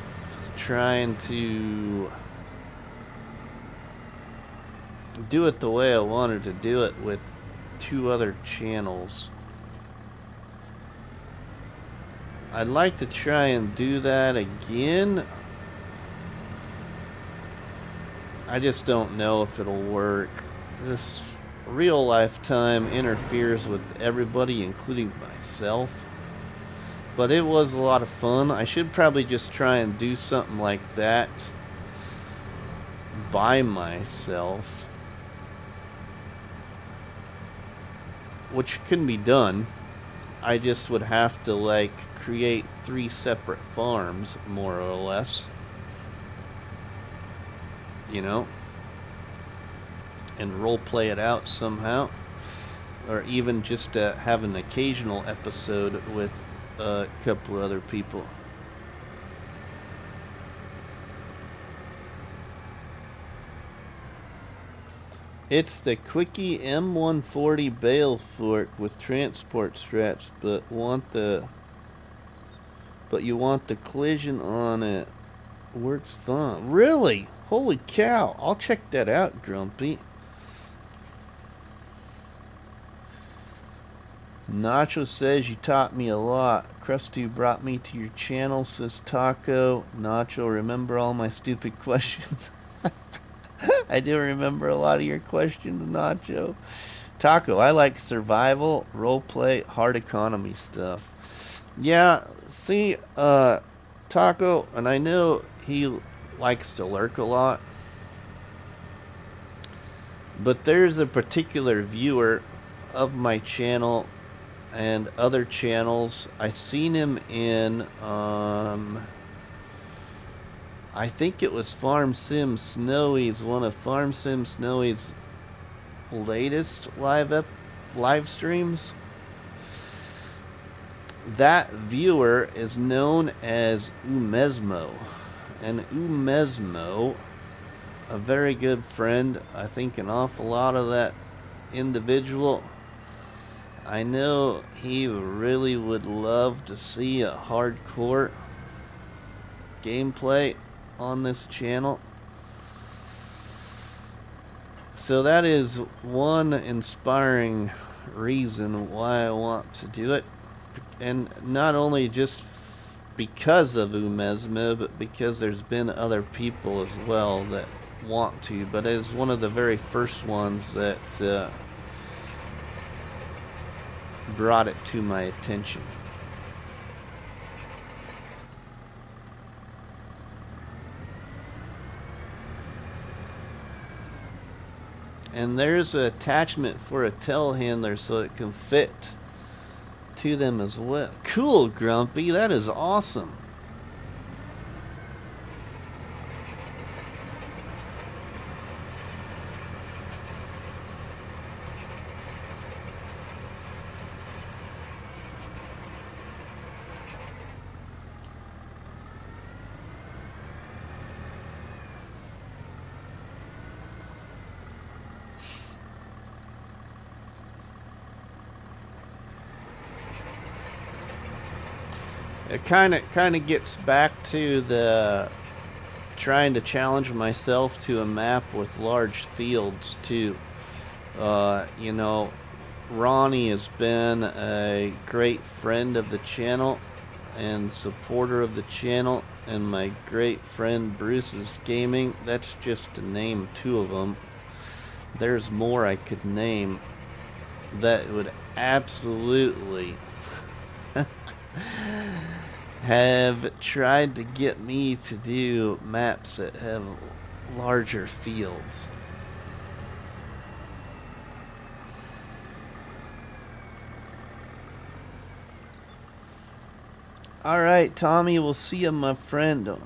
trying to do it the way I wanted to do it with two other channels. I'd like to try and do that again. I just don't know if it'll work. This real life time interferes with everybody, including myself. But it was a lot of fun. I should probably just try and do something like that by myself, which can be done. I just would have to like create 3 separate farms, more or less, you know, and role play it out somehow, or even just have an occasional episode with a couple of other people. It's the Quickie M140 bale fork with transport straps, but you want the collision on it. Works fine. Really? Holy cow. I'll check that out, Grumpy. Nacho says you taught me a lot. Krusty brought me to your channel, says Taco. Nacho, remember all my stupid questions? I do remember a lot of your questions, Nacho. Taco, I like survival, roleplay, hard economy stuff. Yeah, see, Taco, and I know he likes to lurk a lot, but there's a particular viewer of my channel and other channels. I seen him in, I think it was Farm Sim Snowy's, one of Farm Sim Snowy's latest live streams. That viewer is known as Umesmo, and Umesmo, a very good friend. I think an awful lot of that individual. I know he really would love to see a hardcore gameplay on this channel. So that is one inspiring reason why I want to do it. And not only just because of Umesmo, but because there's been other people as well that want to. But it is one of the very first ones that brought it to my attention. And there's an attachment for a telehandler so it can fit to them as well. Cool, Grumpy. That is awesome. It kind of gets back to the trying to challenge myself to a map with large fields too. You know, Ronnie has been a great friend of the channel and supporter of the channel, and my great friend Bruce's Gaming. That's just to name 2 of them. There's more I could name that would absolutely have tried to get me to do maps that have larger fields. Alright, Tommy, we'll see you, my friend.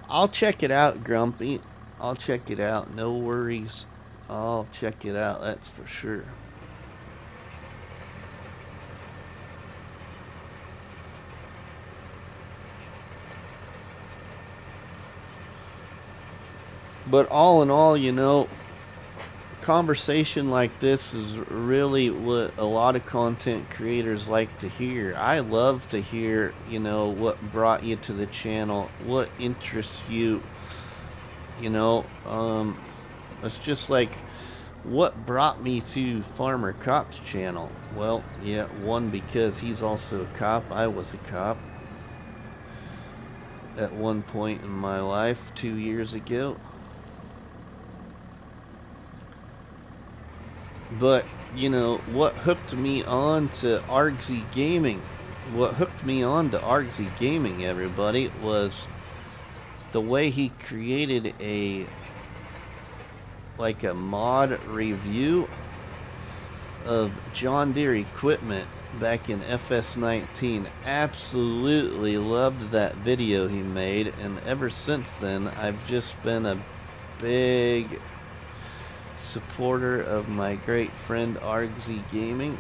I'll check it out, Grumpy. I'll check it out, no worries. I'll check it out, that's for sure. But all in all, you know, conversation like this is really what a lot of content creators like to hear. I love to hear, you know, what brought you to the channel, what interests you, you know. It's just like, what brought me to Farmer Cop's channel? Well, yeah, one, because he's also a cop. I was a cop at one point in my life 2 years ago. But, you know, what hooked me on to Argsy Gaming what hooked me on to Argsy Gaming, everybody, was the way he created a mod review of John Deere equipment back in FS19. Absolutely loved that video he made, and ever since then I've just been a big supporter of my great friend Argsy Gaming.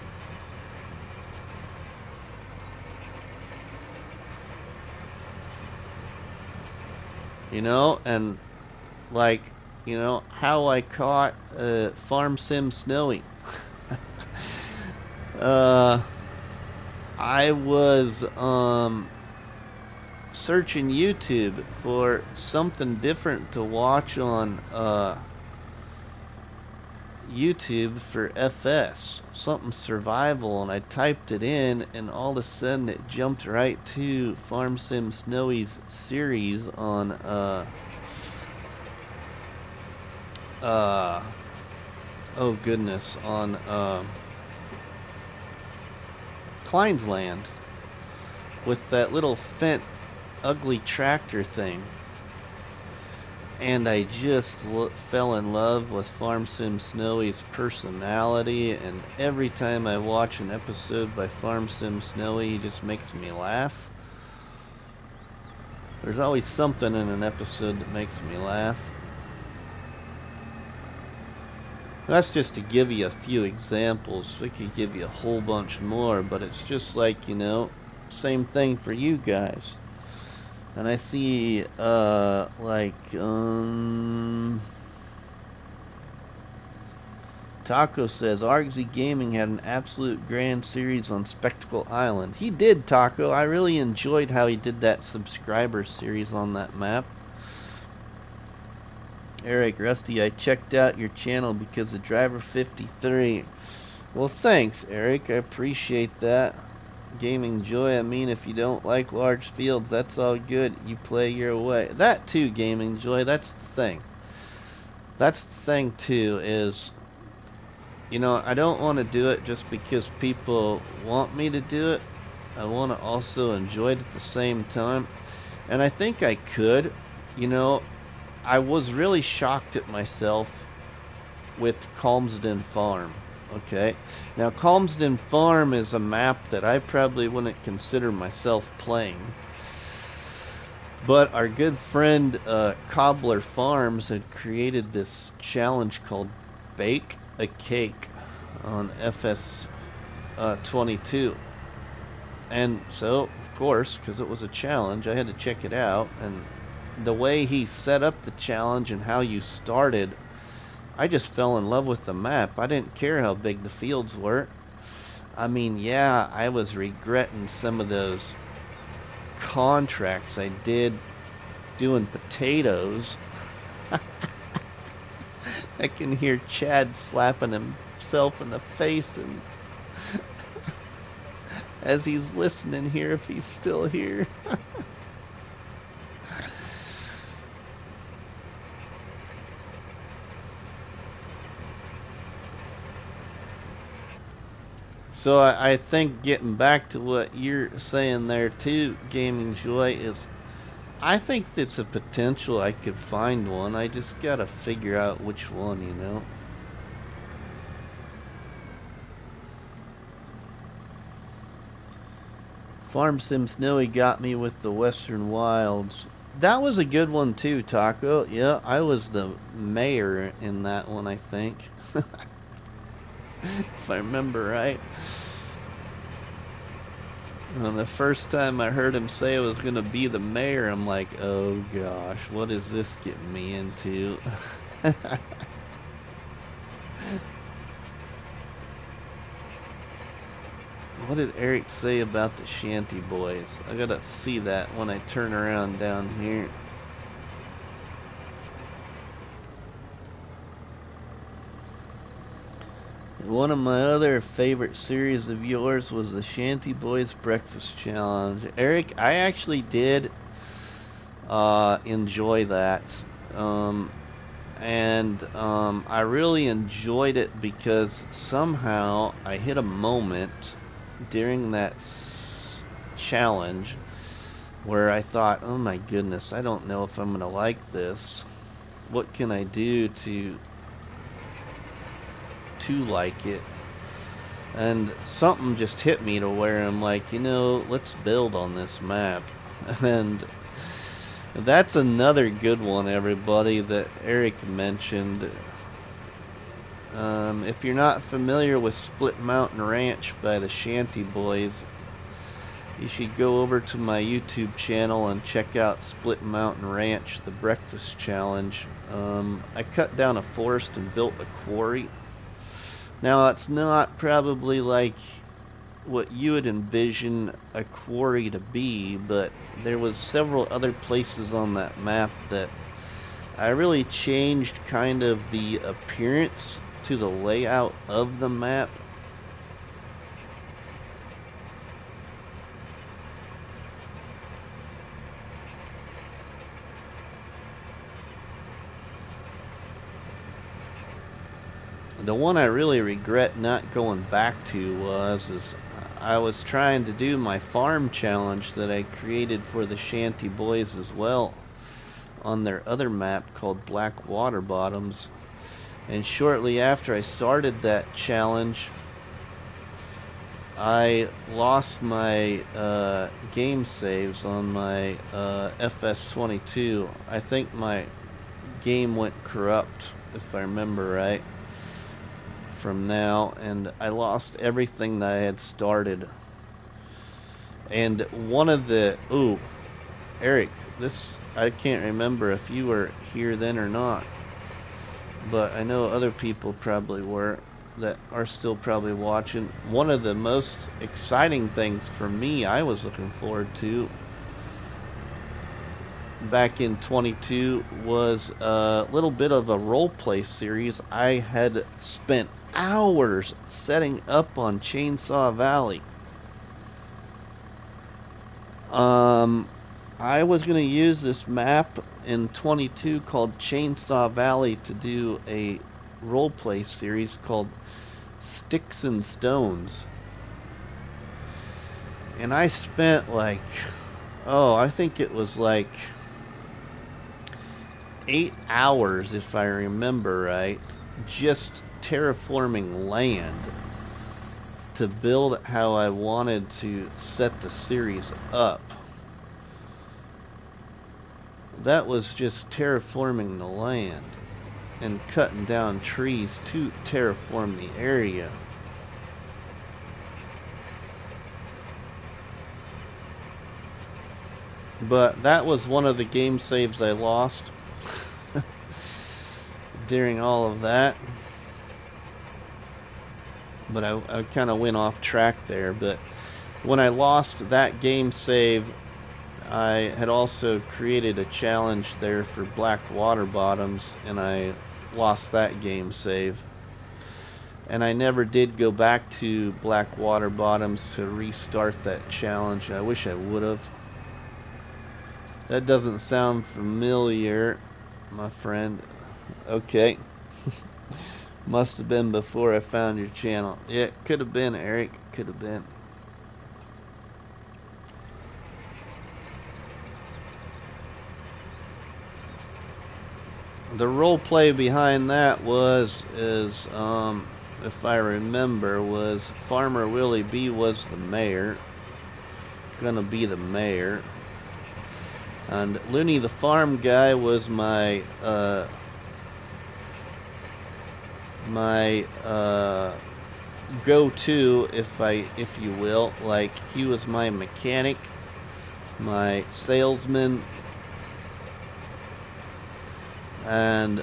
You know, and like, you know, how I caught Farm Sim Snowy. I was searching YouTube for something different to watch on YouTube for FS, something survival, and I typed it in, and all of a sudden it jumped right to Farm Sim Snowy's series on oh goodness, on Klein's Land, with that little fent ugly tractor thing. And I just fell in love with Farm Sim Snowy's personality, and every time I watch an episode by Farm Sim Snowy, he just makes me laugh. There's always something in an episode that makes me laugh. That's just to give you a few examples. We could give you a whole bunch more, but it's just like, you know, same thing for you guys. And I see, Taco says, Argsy Gaming had an absolute grand series on Spectacle Island. He did, Taco. I really enjoyed how he did that subscriber series on that map. Eric, Rusty, I checked out your channel because of Driver 53. Well, thanks, Eric. I appreciate that. Gaming Joy, I mean, if you don't like large fields, that's all good. You play your way. That too, Gaming Joy, that's the thing. That's the thing too, is, you know, I don't want to do it just because people want me to do it. I want to also enjoy it at the same time. And I think I could. You know, I was really shocked at myself with Calmsden Farm. Okay, now Calmsden Farm is a map that I probably wouldn't consider myself playing, but our good friend Cobbler Farms had created this challenge called Bake a Cake on FS22, and so of course, because it was a challenge, I had to check it out. And the way he set up the challenge and how you started, I just fell in love with the map. I didn't care how big the fields were. I mean, yeah, I was regretting some of those contracts I did doing potatoes. I can hear Chad slapping himself in the face and as he's listening here, if he's still here. So I think getting back to what you're saying there too, Gaming Joy, is I think it's a potential I could find one. I just gotta figure out which one, you know. Farm Sim Snowy got me with the Western Wilds. That was a good one too, Taco. Yeah, I was the mayor in that one, I think. If I remember right. And the first time I heard him say I was going to be the mayor, I'm like, oh gosh, what is this getting me into? What did Eric say about the Shanty Boys? I gotta see that when I turn around down here. One of my other favorite series of yours was the Shanty Boys Breakfast Challenge. Eric, I actually did enjoy that. I really enjoyed it because somehow I hit a moment during that challenge where I thought, oh my goodness, I don't know if I'm gonna like this. What can I do to like it? And something just hit me to where I'm like, you know, let's build on this map. And that's another good one, everybody, that Eric mentioned. If you're not familiar with Split Mountain Ranch by the Shanty Boys, you should go over to my YouTube channel and check out Split Mountain Ranch, the Breakfast Challenge. I cut down a forest and built a quarry. Now, it's not probably like what you would envision a quarry to be, but there was several other places on that map that I really changed kind of the appearance to the layout of the map. The one I really regret not going back to is I was trying to do my farm challenge that I created for the Shanty Boys as well on their other map called Black Water Bottoms. And shortly after I started that challenge, I lost my game saves on my FS25. I think my game went corrupt, if I remember right, from now, and I lost everything that I had started. And one of the Eric, this, I can't remember if you were here then or not, but I know other people probably were that are still probably watching. One of the most exciting things for me I was looking forward to back in 22 was a little bit of a role play series. I had spent hours setting up on Chainsaw Valley. I was going to use this map in 22 called Chainsaw Valley to do a roleplay series called Sticks and Stones. And I spent like, I think it was like 8 hours, if I remember right, just terraforming land to build how I wanted to set the series up. That was just terraforming the land and cutting down trees to terraform the area. But that was one of the game saves I lost during all of that. But I kind of went off track there. But when I lost that game save, I had also created a challenge there for Black Water Bottoms, and I lost that game save. And I never did go back to Black Water Bottoms to restart that challenge. I wish I would have. That doesn't sound familiar, my friend. Okay. Must have been before I found your channel. Yeah, it could have been, Eric. Could have been. The role play behind that is if I remember, was Farmer Willie B was the mayor. Gonna be the mayor. And Looney the farm guy was my go-to, if you will. Like, he was my mechanic, my salesman, and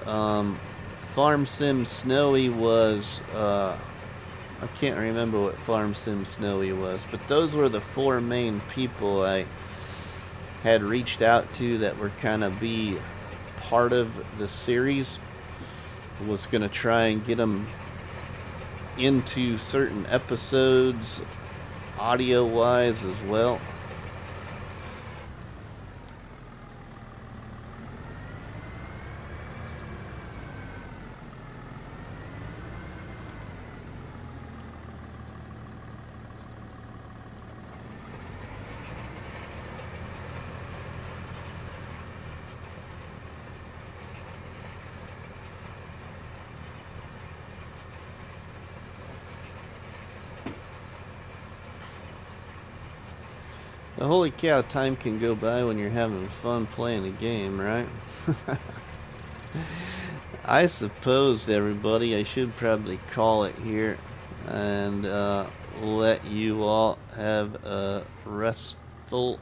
Farm Sim Snowy was I can't remember what Farm Sim Snowy was, but those were the four main people I had reached out to that were kind of be part of the series. Was going to try and get them into certain episodes audio wise as well. Holy cow, time can go by when you're having fun playing a game, right? I suppose, everybody, I should probably call it here and let you all have a restful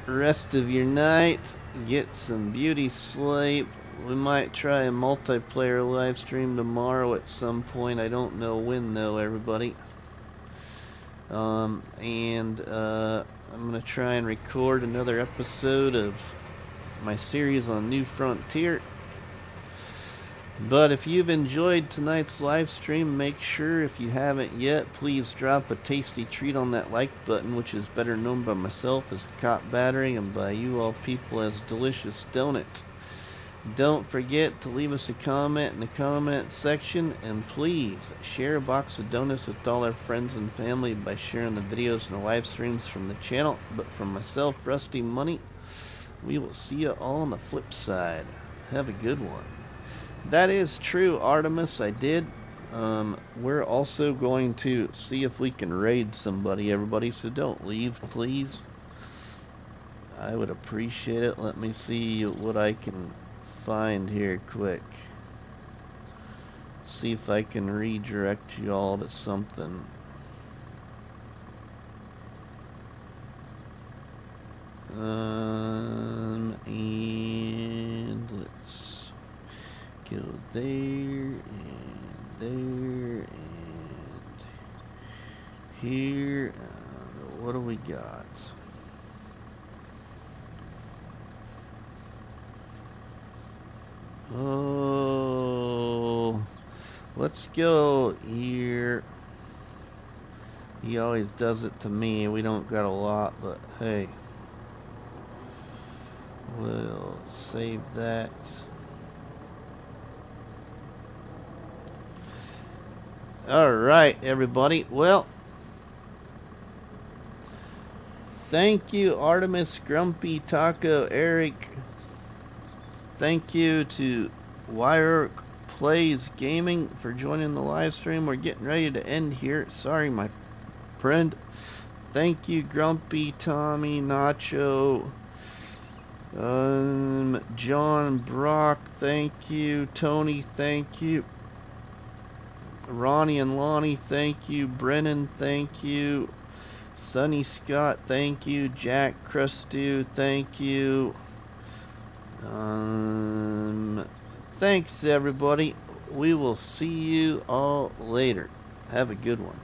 rest of your night. Get some beauty sleep. We might try a multiplayer live stream tomorrow at some point. I don't know when, though, everybody. I'm gonna try and record another episode of my series on New Frontier. But if you've enjoyed tonight's live stream, make sure, if you haven't yet, please drop a tasty treat on that like button, which is better known by myself as the Cop Battery and by you all people as Delicious Donut. Don't forget to leave us a comment in the comment section, and please share a box of donuts with all our friends and family by sharing the videos and the live streams from the channel. But from myself, RustyMoney, we will see you all on the flip side. Have a good one. That is true, Artemis, I did. We're also going to see if we can raid somebody, everybody, so don't leave, please. I would appreciate it. Let me see what I can find here quick. See if I can redirect you all to something. And let's go there and there and here. What do we got? Oh, let's go here. He always does it to me. We don't got a lot, but hey, we'll save that. All right, everybody. Well, thank you, Artemis, Grumpy, Taco, Eric. Thank you to Wire Plays Gaming for joining the live stream. We're getting ready to end here. Sorry, my friend. Thank you, Grumpy, Tommy, Nacho, John Brock. Thank you, Tony. Thank you, Ronnie and Lonnie. Thank you, Brennan. Thank you, Sonny Scott. Thank you, Jack Crustu. Thank you. Thanks, everybody. We will see you all later. Have a good one.